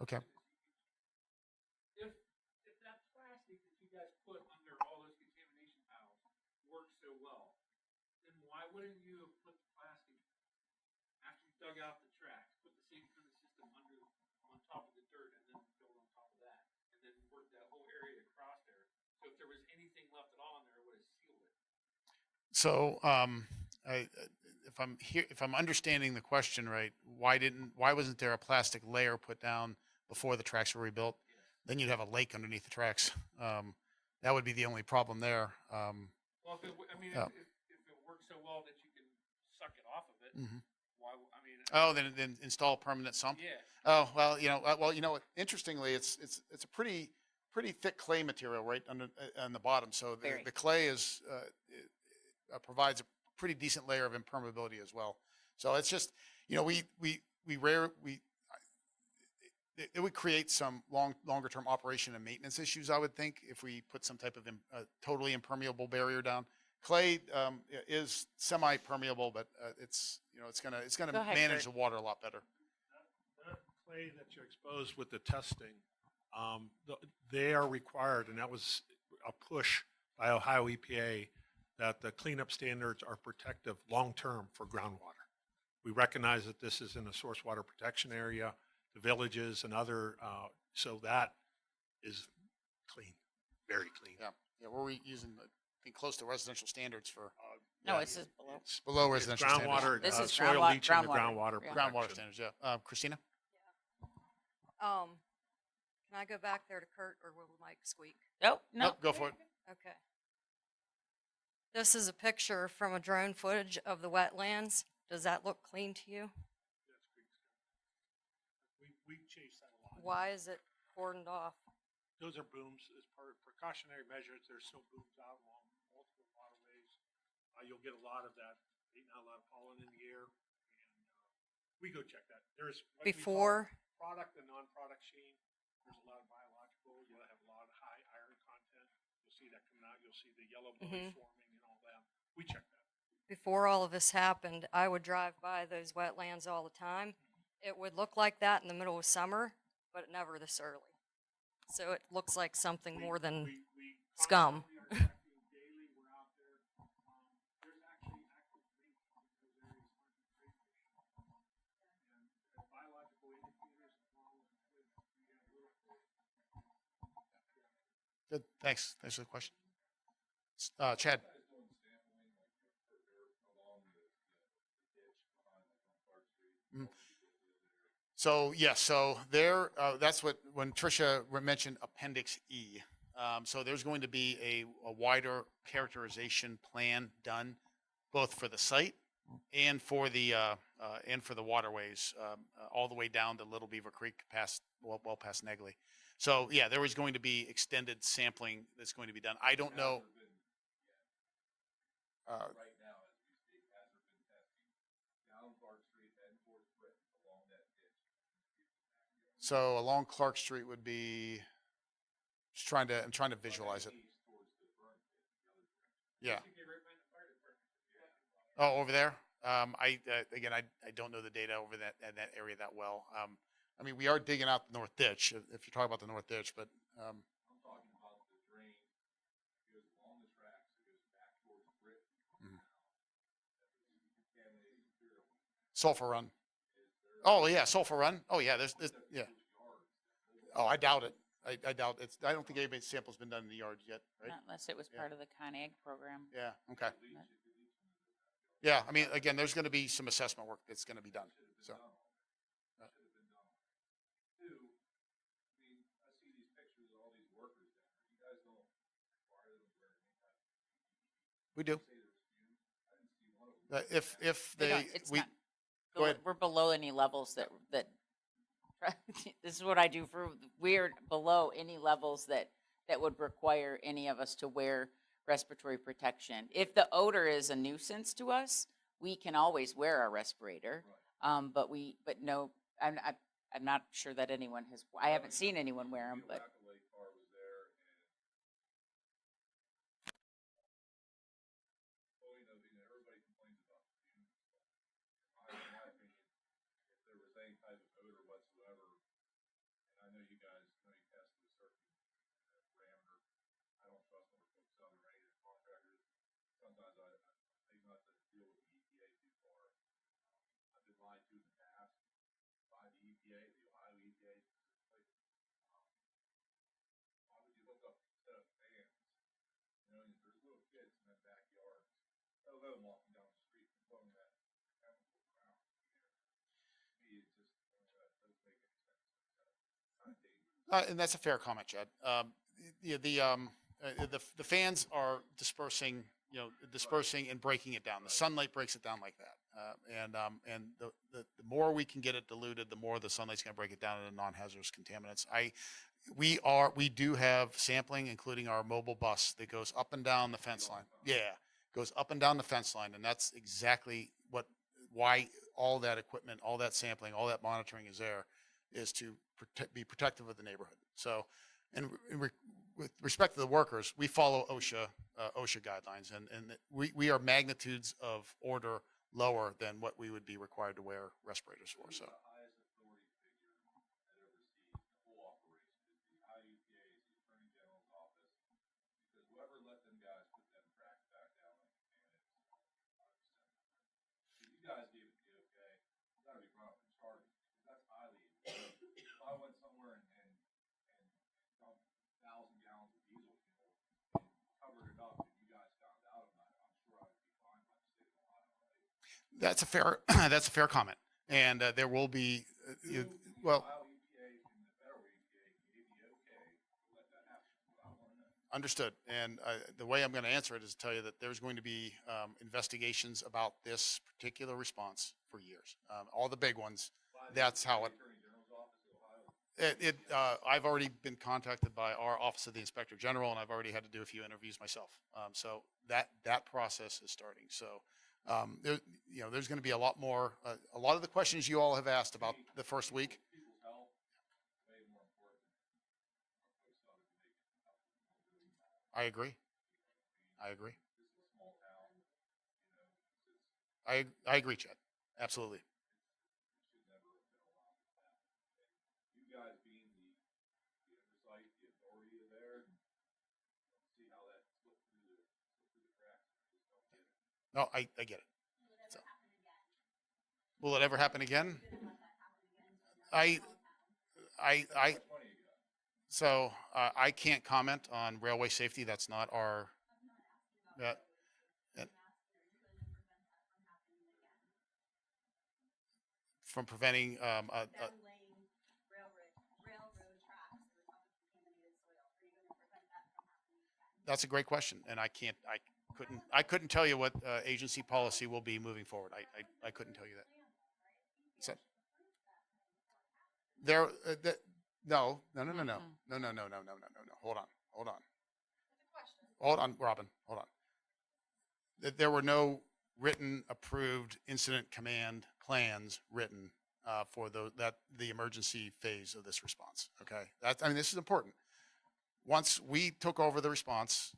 Okay. If that plastic that you guys put under all those contamination piles works so well, then why wouldn't you have put the plastic after you dug out the tracks, put the same kind of system on top of the dirt and then build on top of that, and then work that whole area across there? So if there was anything left at all in there, it would have sealed it. So, if I'm understanding the question right, why wasn't there a plastic layer put down before the tracks were rebuilt? Then you'd have a lake underneath the tracks. That would be the only problem there. Well, if it works so well that you can suck it off of it, Mhm. why? Then install a permanent sump. Yeah. Oh well, interestingly, it's a pretty thick clay material right on the bottom. So Very. the clay is provides a pretty decent layer of impermeability as well. So it's just it would create some longer term operation and maintenance issues. I would think if we put some type of totally impermeable barrier down. Clay is semi permeable, but it's gonna Go ahead, manage Kurt. the water a lot better. That clay that you exposed with the testing, they are required, and that was a push by Ohio EPA, that the cleanup standards are protective long-term for groundwater. We recognize that this is in a source water protection area, the villages and other, so that is clean, very clean. Yeah, we're using I think close to residential standards for No, it's just below. It's below residential groundwater, This is soil groundwater- leaching and groundwater, groundwater yeah. standards. Groundwater protection. standards. Yeah, Christina. Can I go back there to Kurt, or will the mic squeak? Nope, no. Nope, go for it. Okay. This is a picture from a drone footage of the wetlands. Does that look clean to you? We chase that a lot. Why is it cordoned off? Those are booms as part of precautionary measures. There's still booms out along multiple waterways. You'll get a lot of that, a lot of pollen in the air. And we go check that. There's what we call Before, product and non-product sheen. There's a lot of biological. You'll have a lot of high iron content. You'll see that coming out. You'll see the yellow belly forming and all that. We check that. before all of this happened, I would drive by those wetlands all the time. It would look like that in the middle of summer, but never this early. So it looks like something more than We scum. constantly are checking daily. We're out there. There's actually active maintenance in those areas. And biological indicators as well. We have little. Good. Thanks for the question. Chad. So yes, so there. That's when Trisha mentioned Appendix E. So there's going to be a wider characterization plan done, both for the site and for the waterways, all the way down to Little Beaver Creek, well past Negley. So yeah, there is going to be extended sampling that's going to be done. I don't know. Right now, as we speak, has there been testing down Clark Street and towards Britain along that ditch? So along Clark Street would be I'm trying to visualize it. East towards the burn pit, the other direction. Yeah. Basically right behind the fire department. Oh, over there. I don't know the data over that area that well. I mean, we are digging out the north ditch if you're talking about the north ditch, but I'm talking about the drain. It goes along the tracks. It goes back towards Britain. Mhm. Contaminated material. Sulfur Run. Oh yeah, Sulfur Run. Oh yeah, there's yeah. Oh, I doubt it. I doubt it. I don't think anybody's sample's been done in the yards yet, right? Not unless it was Yeah. part of the ConAg program. Yeah. Okay. Yeah. I mean, again, there's going to be some assessment work that's going to be done. So. Two, I mean, I see these pictures of all these workers down there. You guys don't require them to wear any kind of. We do. Say there's few. I didn't see one of them. If We they don't- it's we not go ahead. We're below any levels that this is what I do for we're below any levels that would require any of us to wear respiratory protection. If the odor is a nuisance to us, we can always wear our respirator. But no, I'm not sure that anyone has, I haven't seen anyone wear them, but Accolade car was there, and well, everybody complains about the fumes. In my opinion, if there was any type of odor whatsoever, and I know you guys tested a certain parameter. I don't trust Norfolk Southern Railroad contractors. Sometimes I think not to deal with the EPA too far. I've been lied to in the past by the EPA, the Ohio EPA specifically. Why would you hook up a set of fans? There's little kids in their backyards. Let alone walking down the street and blowing that chemical around. To me, it just that doesn't make any sense. It's kind of dangerous. And that's a fair comment, Chad. The fans are dispersing, dispersing and breaking it down. The sunlight breaks it down like that, and the more we can get it diluted, the more the sunlight's going to break it down into non-hazardous contaminants. We do have sampling, including our mobile bus that goes up and down the fence line. Yeah, goes up and down the fence line, and that's exactly why all that equipment, all that sampling, all that monitoring is there, is to be protective of the neighborhood. So, with respect to the workers, we follow OSHA guidelines, and we are magnitudes of order lower than what we would be required to wear respirators for. So. The highest authority figure that oversees the whole operation is the Ohio EPA, the Attorney General's office, because whoever let them guys put them tracks back down on contaminated. You guys gave it the okay. You got to be brought up in charge. That's highly. If I went somewhere and dumped 1,000 gallons of diesel fuel and covered it up, and you guys found out about it, I'm sure I would be fined by the state of Ohio. Right? That's a fair that's a fair comment, and there will be well. Ohio EPA and the federal EPA gave the okay to let that happen. That's what I want to know. Understood. And the way I'm going to answer it is to tell you that there's going to be investigations about this particular response for years. All the big ones. That's how it. Attorney General's office, Ohio. I've already been contacted by our Office of the Inspector General, and I've already had to do a few interviews myself. So that process is starting. So there's going to be a lot more. A lot of the questions you all have asked about the first week. People's health way more important than Norfolk Southern making health. I agree. I agree. This is a small town. I agree, Chad. Absolutely. Should never have been allowed to happen. And you guys being the oversight, the authority of there, and see how that slipped through the cracks. I just don't get it. No, I get it. So, will it ever happen again? I How much money you got? so I can't comment on railway safety. That's not our. From preventing Them laying railroad tracks on contaminated soil. Are you going to prevent that from happening again? that's a great question, and I couldn't tell you what agency policy will be moving forward. I couldn't tell you that. So there, no. Hold on, Robin. Hold on. There were no written, approved incident command plans written for the emergency phase of this response. Okay, this is important. Once we took over the response,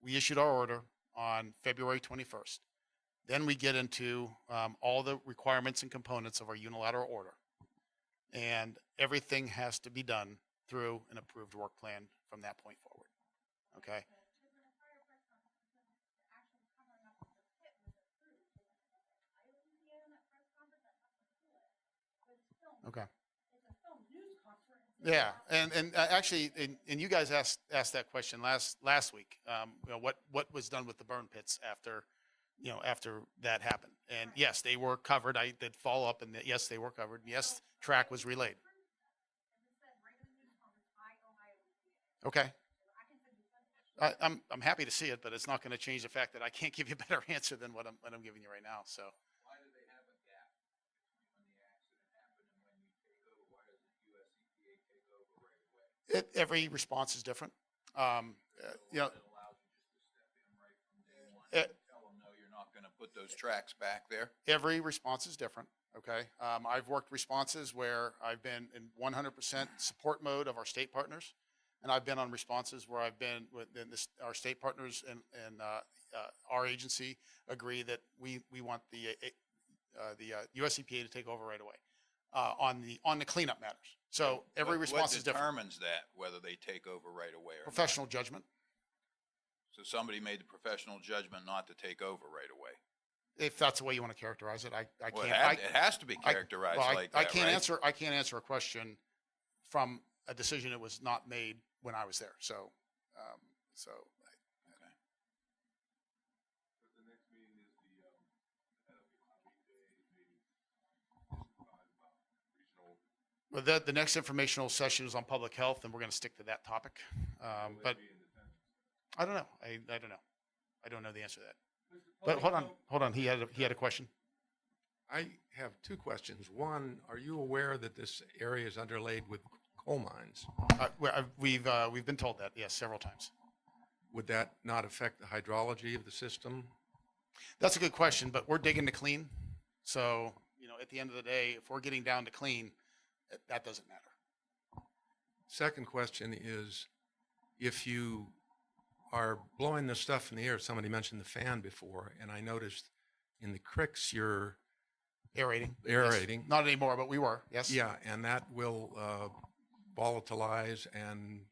we issued our order on February 21st. Then we get into all the requirements and components of our unilateral order, and everything has to be done through an approved work plan from that point forward. Okay. Okay. Yeah, and actually, and you guys asked that question last week. What was done with the burn pits after that happened? And yes, they were covered. I did follow up, and yes, they were covered. Yes, track was relayed. Okay. I'm happy to see it, but it's not going to change the fact that I can't give you a better answer than what I'm giving you right now. So. Why do they have a gap between when the accident happened and when you take over? Why doesn't US EPA take over right away? Every response is different. It allows you just to step in right from day one and tell them, no, you're not going to put those tracks back there? Every response is different. Okay. I've worked responses where I've been in 100% support mode of our state partners. And I've been on responses where I've been within this, our state partners and our agency agree that we want the US EPA to take over right away on the cleanup matters. So every response is What different. determines that, whether they take over right away or not? Professional judgment. So somebody made the professional judgment not to take over right away. If that's the way you want to characterize it, I Well, can't. it has to be characterized like that, I can't right? answer. I can't answer a question from a decision that was not made when I was there. So, Okay. But the next meeting is the, head of the highway day, maybe provide about regional. but the next informational session is on public health, and we're going to stick to that topic. will But they be in attendance? I don't know. I don't know. I don't know the answer to that. Mr. But hold on, Polito, hold on. He had a question. I have two questions. One, are you aware that this area is underlaid with coal mines? We've been told that, yes, several times. Would that not affect the hydrology of the system? That's a good question, but we're digging to clean. So, at the end of the day, if we're getting down to clean, that doesn't matter. Second question is, if you are blowing this stuff in the air, somebody mentioned the fan before, and I noticed in the creeks you're Aerating. aerating. Yes. Not anymore, but we were, yes. Yeah, and that will volatilize and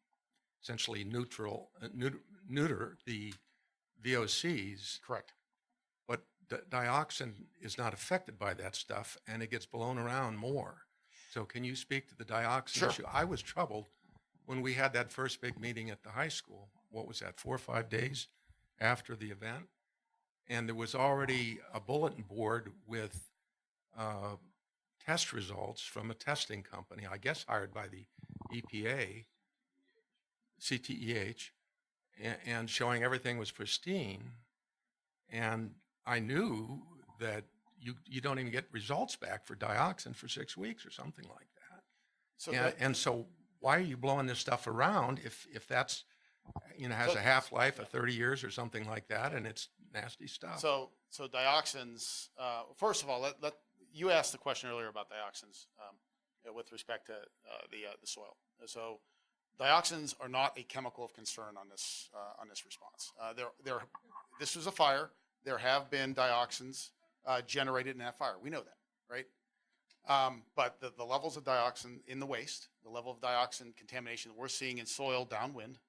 essentially neuter the VOCs. Correct. But dioxin is not affected by that stuff, and it gets blown around more. So can you speak to the dioxin Sure. issue? I was troubled when we had that first big meeting at the high school. What was that, 4 or 5 days after the event? And there was already a bulletin board with test results from a testing company, I guess hired by the EPA, CTEH, and showing everything was pristine. And I knew that you don't even get results back for dioxin for 6 weeks or something like that. So And so why are you blowing this stuff around if that's, has a half-life of 30 years or something like that, and it's nasty stuff? So dioxins, first of all, you asked the question earlier about dioxins with respect to the soil. So dioxins are not a chemical of concern on this response. This was a fire. There have been dioxins generated in that fire. We know that, right? But the levels of dioxin in the waste, the level of dioxin contamination that we're seeing in soil downwind,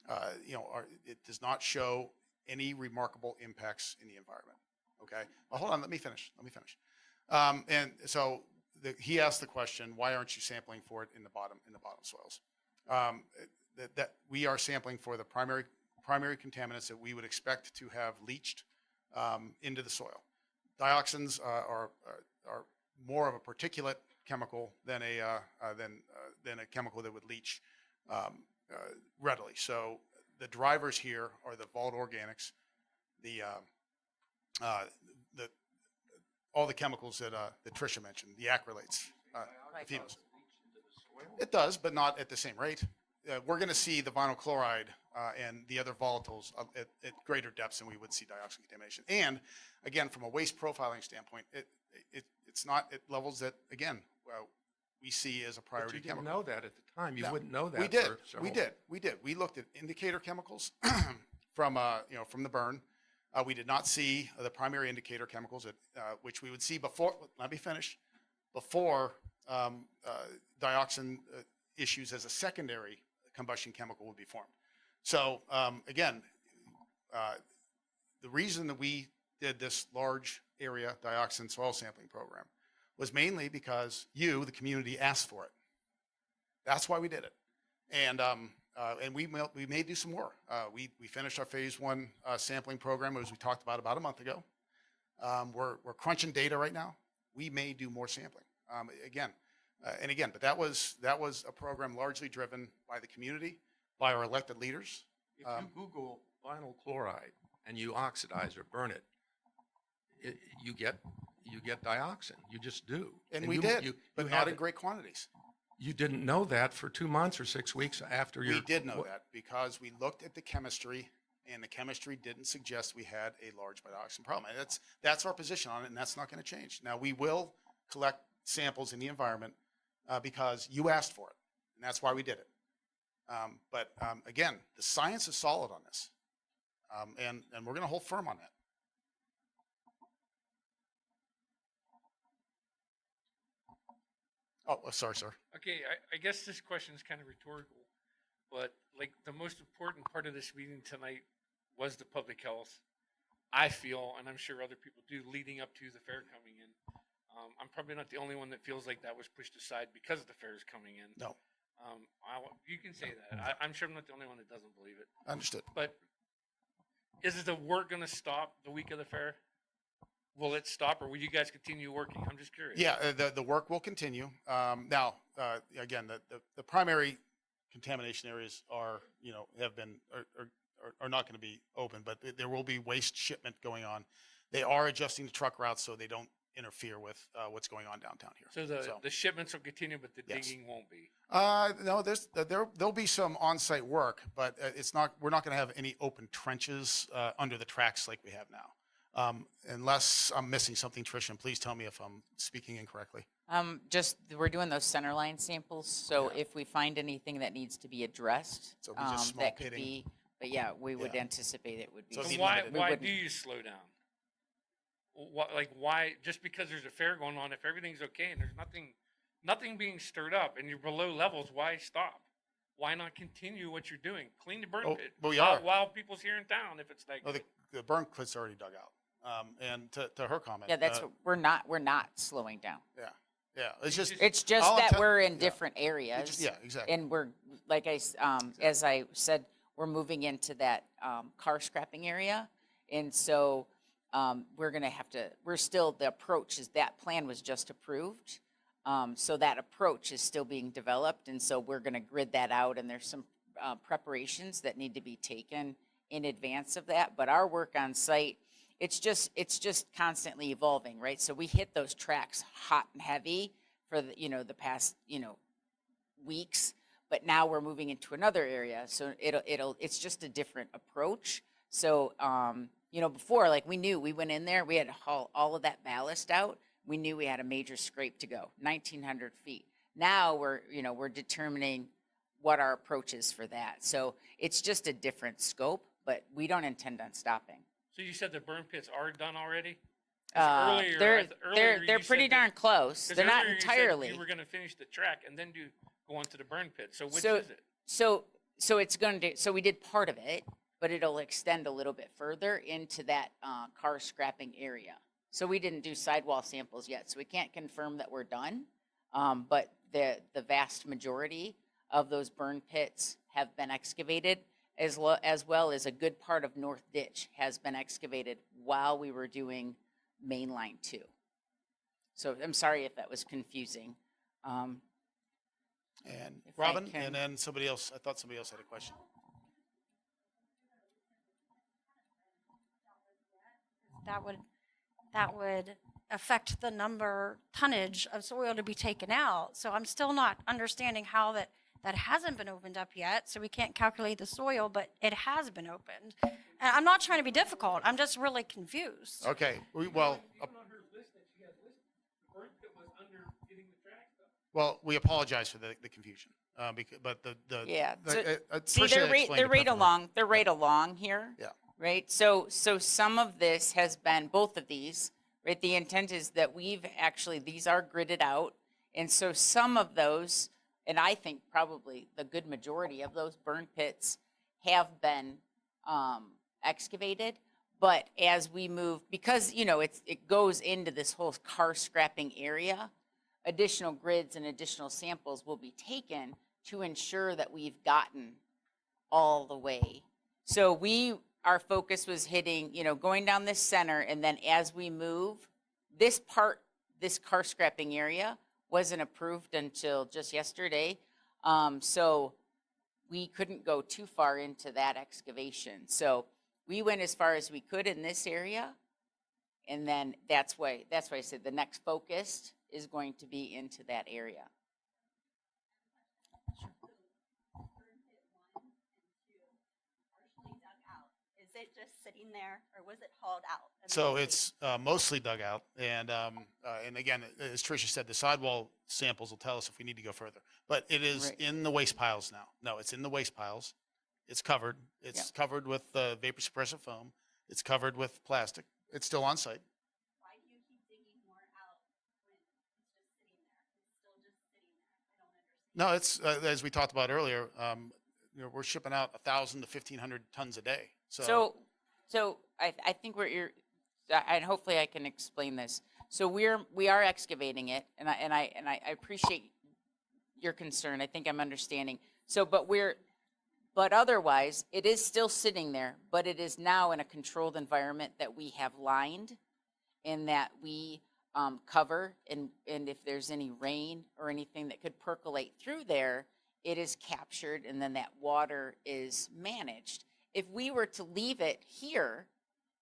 it does not show any remarkable impacts in the environment. Okay. Well, hold on. Let me finish. And so he asked the question, why aren't you sampling for it in the bottom soils? That we are sampling for the primary contaminants that we would expect to have leached into the soil. Dioxins are more of a particulate chemical than a chemical that would leach readily. So the drivers here are the volatile organics, all the chemicals that Trisha mentioned, the acrylates, the phenols. It does, but not at the same rate. We're going to see the vinyl chloride and the other volatiles at greater depths than we would see dioxin contamination. And again, from a waste profiling standpoint, it's not at levels that, again, we see as a priority But you didn't chemical. know that at the time. You No. wouldn't know that. We did. for several- We did. We looked at indicator chemicals from the burn. We did not see the primary indicator chemicals which we would see before. Let me finish. Before dioxin issues as a secondary combustion chemical would be formed. So again, the reason that we did this large area dioxin soil sampling program was mainly because you, the community, asked for it. That's why we did it. And we may do some more. We finished our phase 1 sampling program, as we talked about a month ago. We're crunching data right now. We may do more sampling but that was a program largely driven by the community, by our elected leaders. If you Google vinyl chloride and you oxidize or burn it, you get dioxin. You just do. And we you, did, you, but you not had in it- great quantities. You didn't know that for 2 months or 6 weeks after your. We did know that because we looked at the chemistry and the chemistry didn't suggest we had a large biotoxin problem. And that's our position on it, and that's not going to change. Now, we will collect samples in the environment because you asked for it, and that's why we did it. But again, the science is solid on this, and we're going to hold firm on that. Oh, sorry, sir. Okay, I guess this question is kind of rhetorical, but like the most important part of this meeting tonight was the public health. I feel, and I'm sure other people do, leading up to the fair coming in. I'm probably not the only one that feels like that was pushed aside because the fair is coming in. No. You can say that. I'm sure I'm not the only one that doesn't believe it. Understood. But is the work going to stop the week of the fair? Will it stop, or will you guys continue working? I'm just curious. Yeah, the work will continue. Now, again, the primary contamination areas are, have been, are not going to be open, but there will be waste shipment going on. They are adjusting the truck routes so they don't interfere with what's going on downtown here. So the shipments will continue, but the Yes. digging won't be. No, there'll be some on-site work, but we're not going to have any open trenches under the tracks like we have now. Unless I'm missing something, Trisha, and please tell me if I'm speaking incorrectly. Just we're doing those center line samples, so if we find anything that needs to be addressed, So it'll be just small that could pitting. be. But yeah, we would Yeah. anticipate it would be. So it'll So be why limited. We why wouldn't- do you slow down? Why just because there's a fair going on? If everything's okay and there's nothing being stirred up and you're below levels, why stop? Why not continue what you're doing? Clean the burn pit. But we while, are. while people's here in town. If it's like Oh, the burn pit's already dug out. And to her comment. Yeah, that's we're not slowing down. Yeah. It's just. It's just I'll that tell- we're in yeah. different areas. Yeah, exactly. And we're like as I said, we're moving into that car scrapping area, and so we're gonna have to. We're still the approach is that plan was just approved, so that approach is still being developed, and so we're gonna grid that out, and there's some preparations that need to be taken in advance of that. But our work on site, it's just constantly evolving, right? So we hit those tracks hot and heavy for the past weeks, but now we're moving into another area, so it's just a different approach. So before, like, we knew we went in there, we had to haul all of that ballast out. We knew we had a major scrape to go, 1,900 feet. Now we're determining what our approach is for that. So it's just a different scope, but we don't intend on stopping. so, you said the burn pits are done already. 'Cause earlier, They're you pretty said darn close. 'cause They're not earlier you said entirely. You were going to finish the track and then go on to the burn pit. So which So- is it? So it's going to. So we did part of it, but it'll extend a little bit further into that car scrapping area. So we didn't do sidewall samples yet, so we can't confirm that we're done. But the vast majority of those burn pits have been excavated, as well as a good part of North Ditch has been excavated while we were doing Mainline 2. So I'm sorry if that was confusing. And If I Robin, can- and then somebody else. I thought somebody else had a question. That would affect the tonnage of soil to be taken out. So I'm still not understanding how that hasn't been opened up yet. So we can't calculate the soil, but it has been opened. And I'm not trying to be difficult. I'm just really confused. Okay. Well, Even on her list that she has listed, the burn pit was under getting the track done. we apologize for the confusion. But the Yeah, the, so- See, Trisha they're explained right it perfectly. along. They're right along here. Yeah. Right. So some of this has been both of these. Right. The intent is that these are gridded out, and so some of those, and I think probably the good majority of those burn pits have been excavated. But as we move, because it goes into this whole car scrapping area, additional grids and additional samples will be taken to ensure that we've gotten all the way. So our focus was hitting, going down this center, and then as we move, this car scrapping area wasn't approved until just yesterday. So we couldn't go too far into that excavation. So we went as far as we could in this area. And then that's why I said the next focus is going to be into that area. Burn pit 1 and 2 partially dug out. it just sitting there, or was it hauled out? So immediately? it's mostly dug out, and again, as Tricia said, the sidewall samples will tell us if we need to go further. But it is Right. in the waste piles now. No, it's in the waste piles. It's covered. It's covered with vapor suppressive foam. It's covered with plastic. It's still on site. Why do you keep digging more out when it's just sitting there? It's still just sitting there. I don't understand. No, it's as we talked about earlier. We're shipping out 1,000 to 1,500 tons a day. So I think and hopefully I can explain this. So we are excavating it, and I appreciate your concern. I think I'm understanding. So, but otherwise, it is still sitting there, but it is now in a controlled environment that we have lined, and that we cover, and if there's any rain or anything that could percolate through there, it is captured, and then that water is managed. If we were to leave it here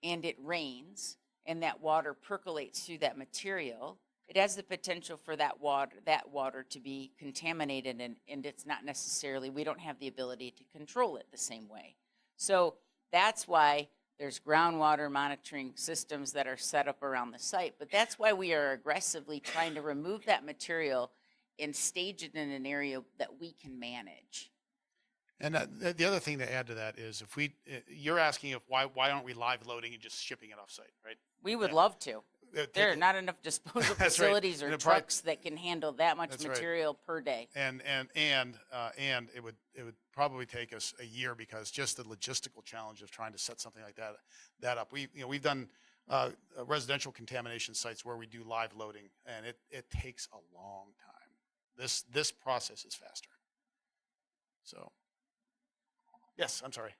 and it rains and that water percolates through that material, it has the potential for that water to be contaminated, and it's not necessarily, we don't have the ability to control it the same way. So that's why there's groundwater monitoring systems that are set up around the site, but that's why we are aggressively trying to remove that material and stage it in an area that we can manage. And the other thing to add to that is, if you're asking if why aren't we live loading and just shipping it off site, right? We would love to. There are not enough disposal That's right. facilities or And it probably- trucks that can handle that much That's right. material per day. And it would probably take us a year, because just the logistical challenge of trying to set something like that up. We've done residential contamination sites where we do live loading, and it takes a long time. This process is faster. So, yes, I'm sorry.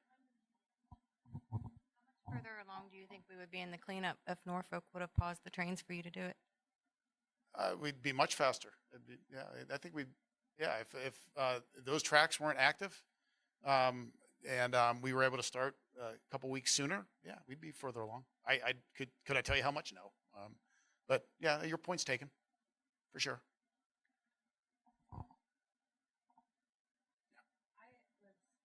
Further along do you think we would be in the cleanup if Norfolk would have paused the trains for you to do it? We'd be much faster. I think if those tracks weren't active, and we were able to start a couple weeks sooner, we'd be further along. Could I tell you how much? No. But yeah, your point's taken, for sure.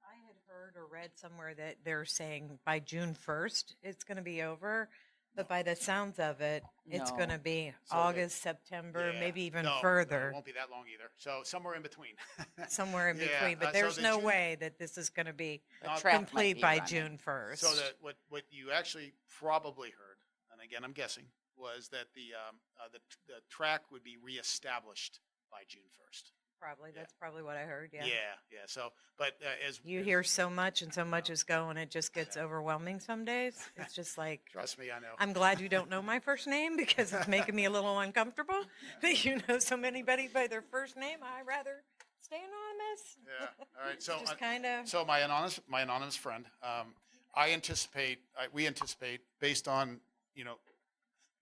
I had heard or read somewhere that they're saying by June 1st it's going to be over, but by the sounds of it, it's going to No. be So August, September, Yeah. maybe even No, further, it won't be that long either. So somewhere in between. somewhere in Yeah, between. But so there's the no June- way that this is going to be The Not track might complete be by running. June 1st. So that what you actually probably heard, and again I'm guessing, was that the track would be reestablished by June 1st. Probably. Yeah. That's probably what I heard. Yeah. Yeah. So, but as You hear so much and so much is going, it just gets overwhelming some days. It's just like, trust me, I know. I'm glad you don't know my first name because it's making me a little uncomfortable that you know so many by their first name. I rather stay anonymous. Yeah. All right. So Just kind of. So my anonymous friend, we anticipate based on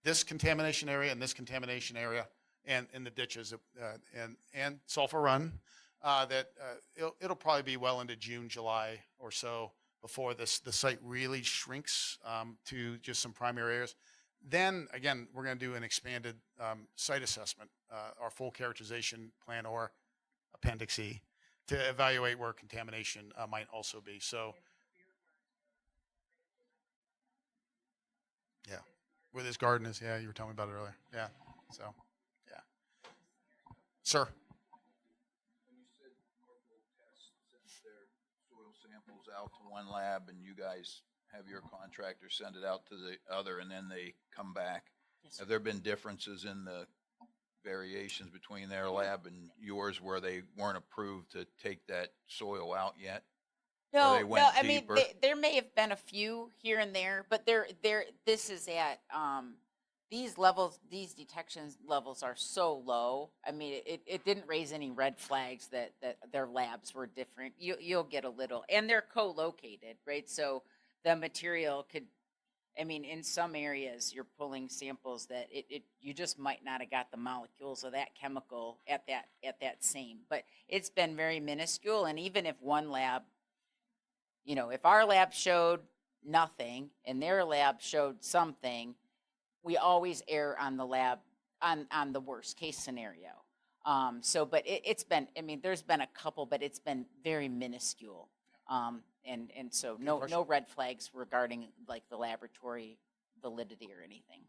this contamination area and this contamination area and in the ditches and Sulphur Run, that it'll probably be well into June, July or so before the site really shrinks to just some primary areas. Then again, we're going to do an expanded site assessment, our full characterization plan or Appendix E, to evaluate where contamination might also be. So, yeah, where this garden is. Yeah, you were telling me about it earlier. Yeah. So, yeah. Sir. When you said Norfolk sends their soil samples out to one lab and you guys have your contractor send it out to the other and then they come back, Yes, have there been differences in the variations between their lab and yours where they weren't approved to take that soil out yet? No, they went no. I mean, deeper? there may have been a few here and there, but this is at these levels. These detection levels are so low. I mean, it didn't raise any red flags that their labs were different. You'll get a little, and they're co-located, right? So the material could. I mean, in some areas, you're pulling samples that you just might not have got the molecules of that chemical at that same. But it's been very minuscule, and even if one lab, if our lab showed nothing and their lab showed something, we always err on the lab on the worst case scenario. But it's been. I mean, there's been a couple, but it's been very minuscule. And so no red flags regarding like the laboratory validity or anything.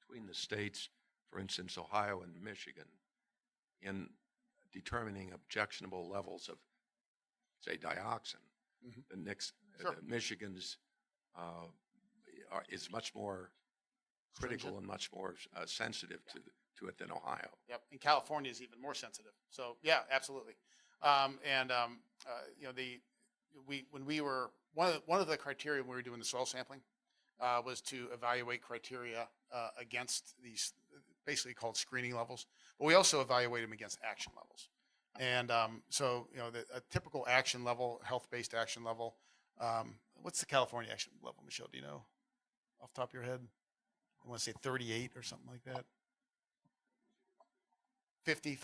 Between the states, for instance, Ohio and Michigan, in determining objectionable levels of, say, dioxin. The Sure. Michigan's is much more critical Stringent. and much more sensitive to it than Ohio. Yep, and California is even more sensitive. So yeah, absolutely. You know, when we were one of the criteria when we were doing the soil sampling was to evaluate criteria against these basically called screening levels, but we also evaluate them against action levels. And so you know, a typical action level, health-based action level. What's the California action level, Michelle? Do you know off the top of your head? I want to say 38 or something like that. 50.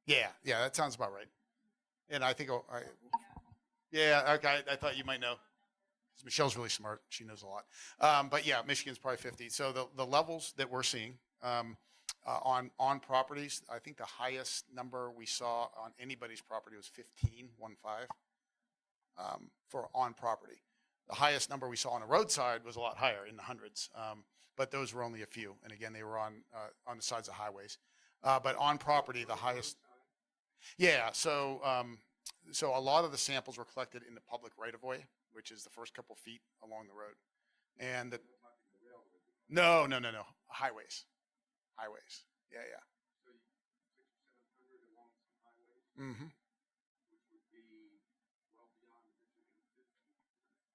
Yeah, that sounds about right. And I think, okay, I thought you might know. 'Cause Michelle's really smart. She knows a lot. But yeah, Michigan's probably 50. So the levels that we're seeing on properties, I think the highest number we saw on anybody's property was 15, for on property. The highest number we saw on a roadside was a lot higher, in the hundreds. But those were only a few. And again, they were on the sides of highways. But on property, the highest. Yeah. So a lot of the samples were collected in the public right of way, which is the first couple feet along the road. And no. Highways. Yeah. Mm-hmm.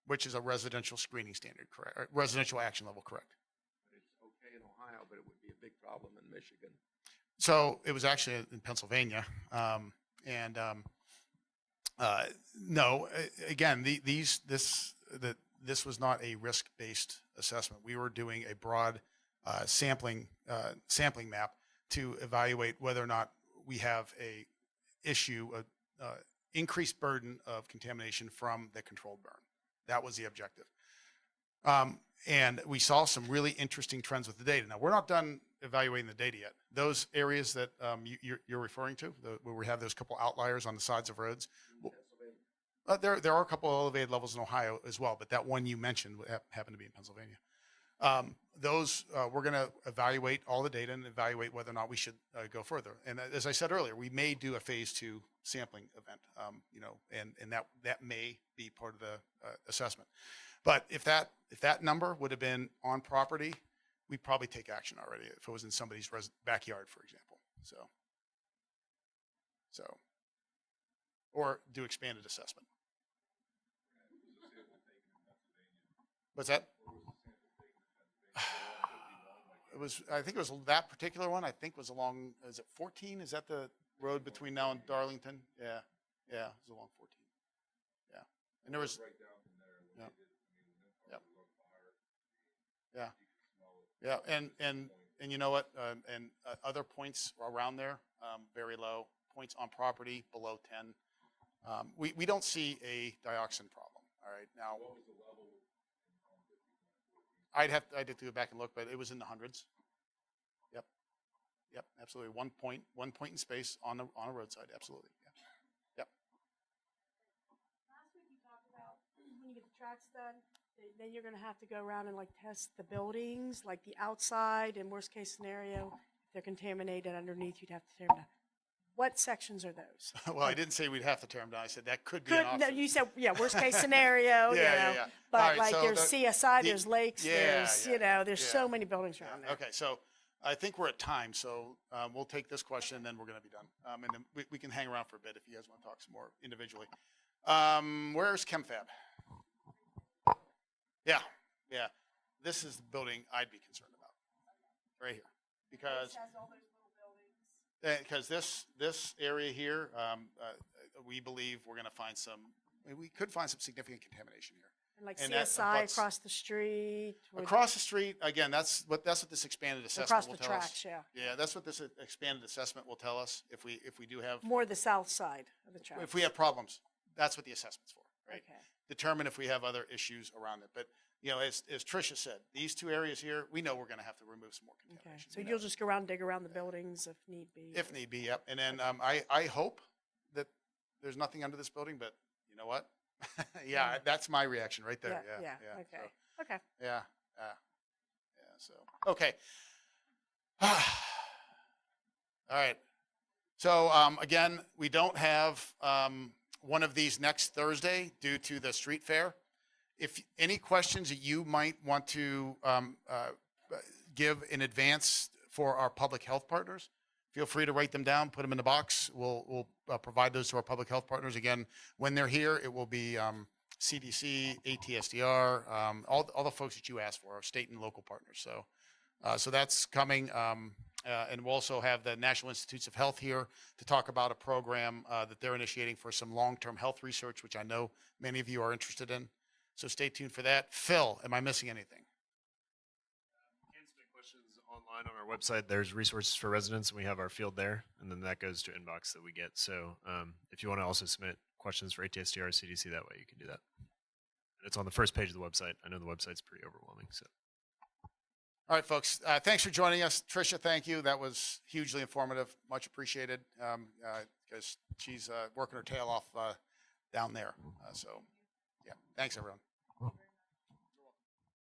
Which is a residential screening standard, correct? Or residential action level, correct? It's okay in Ohio, but it would be a big problem in Michigan. So it was actually in Pennsylvania, no. Again, this was not a risk-based assessment. We were doing a broad sampling map to evaluate whether or not we have a issue, increased burden of contamination from the controlled burn. That was the objective. And we saw some really interesting trends with the data. Now, we're not done evaluating the data yet. Those areas that you're referring to, where we have those couple outliers on the sides of roads, there are a couple of elevated levels in Ohio as well, but that one you mentioned happened to be in Pennsylvania. Those we're going to evaluate all the data and evaluate whether or not we should go further. And as I said earlier, we may do a phase 2 sampling event, and that may be part of the assessment. But if that number would have been on property, we'd probably take action already if it was in somebody's backyard, for example. So, or do expanded assessment. What's that? I think it was that particular one. I think was along. Is it 14? Is that the road between now and Darlington? Yeah, it was along 14. Yeah, and there was. Yeah, and you know what? And other points around there, very low points on property below 10. We don't see a dioxin problem. All right, now. I'd have to go back and look, but it was in the hundreds. Yep, absolutely. 1 point in space on a roadside, absolutely. Yeah. Yep. Last week you talked about when you get the tracks done, then you're going to have to go around and like test the buildings, like the outside, and worst case scenario, if they're contaminated underneath, you'd have to tear them down. What sections are those? Well, I didn't say we'd have to tear them down. I said that could be an option. No, you said, worst case scenario. Yeah. But All right, like so there's CSI, there's lakes, there's, there's yeah. so many buildings around there. Okay, so I think we're at time, so we'll take this question and then we're going to be done. And then we can hang around for a bit if you guys want to talk some more individually. Where's ChemFab? Yeah. This is the building I'd be concerned about, right here, because this area here, we believe we're going to find we could find some significant contamination here. And like And that CSI abuts- across the street. Across the street, again, that's what this expanded assessment across will the tell us. tracks, yeah. Yeah, that's what this expanded assessment will tell us if we do have More the south side of the tracks. if we have problems. That's what the assessment's for, right? Okay. Determine if we have other issues around it. But as Tricia said, these two areas here, we know we're going to have to remove some more Okay, contamination. so we you'll know. just go around, dig around the buildings if need be. If need be, yep. And then I hope that there's nothing under this building, but you know what? Yeah, that's my reaction right there. Yeah. Okay, So, okay. yeah. So, okay. All right. So again, we don't have one of these next Thursday due to the street fair. If any questions that you might want to give in advance for our public health partners, feel free to write them down, put them in the box. We'll provide those to our public health partners. Again, when they're here, it will be CDC, ATSDR, all the folks that you asked for, our state and local partners. So that's coming. And we'll also have the National Institutes of Health here to talk about a program that they're initiating for some long-term health research, which I know many of you are interested in. So stay tuned for that. Phil, am I missing anything? You can submit questions online on our website. There's resources for residents, and we have our field there, and then that goes to inbox that we get. So if you want to also submit questions for ATSDR or CDC that way, you can do that. And it's on the first page of the website. I know the website's pretty overwhelming. So. All right, folks. Thanks for joining us. Tricia, thank you. That was hugely informative. Much appreciated because she's working her tail off down there. So, yeah, thanks, everyone.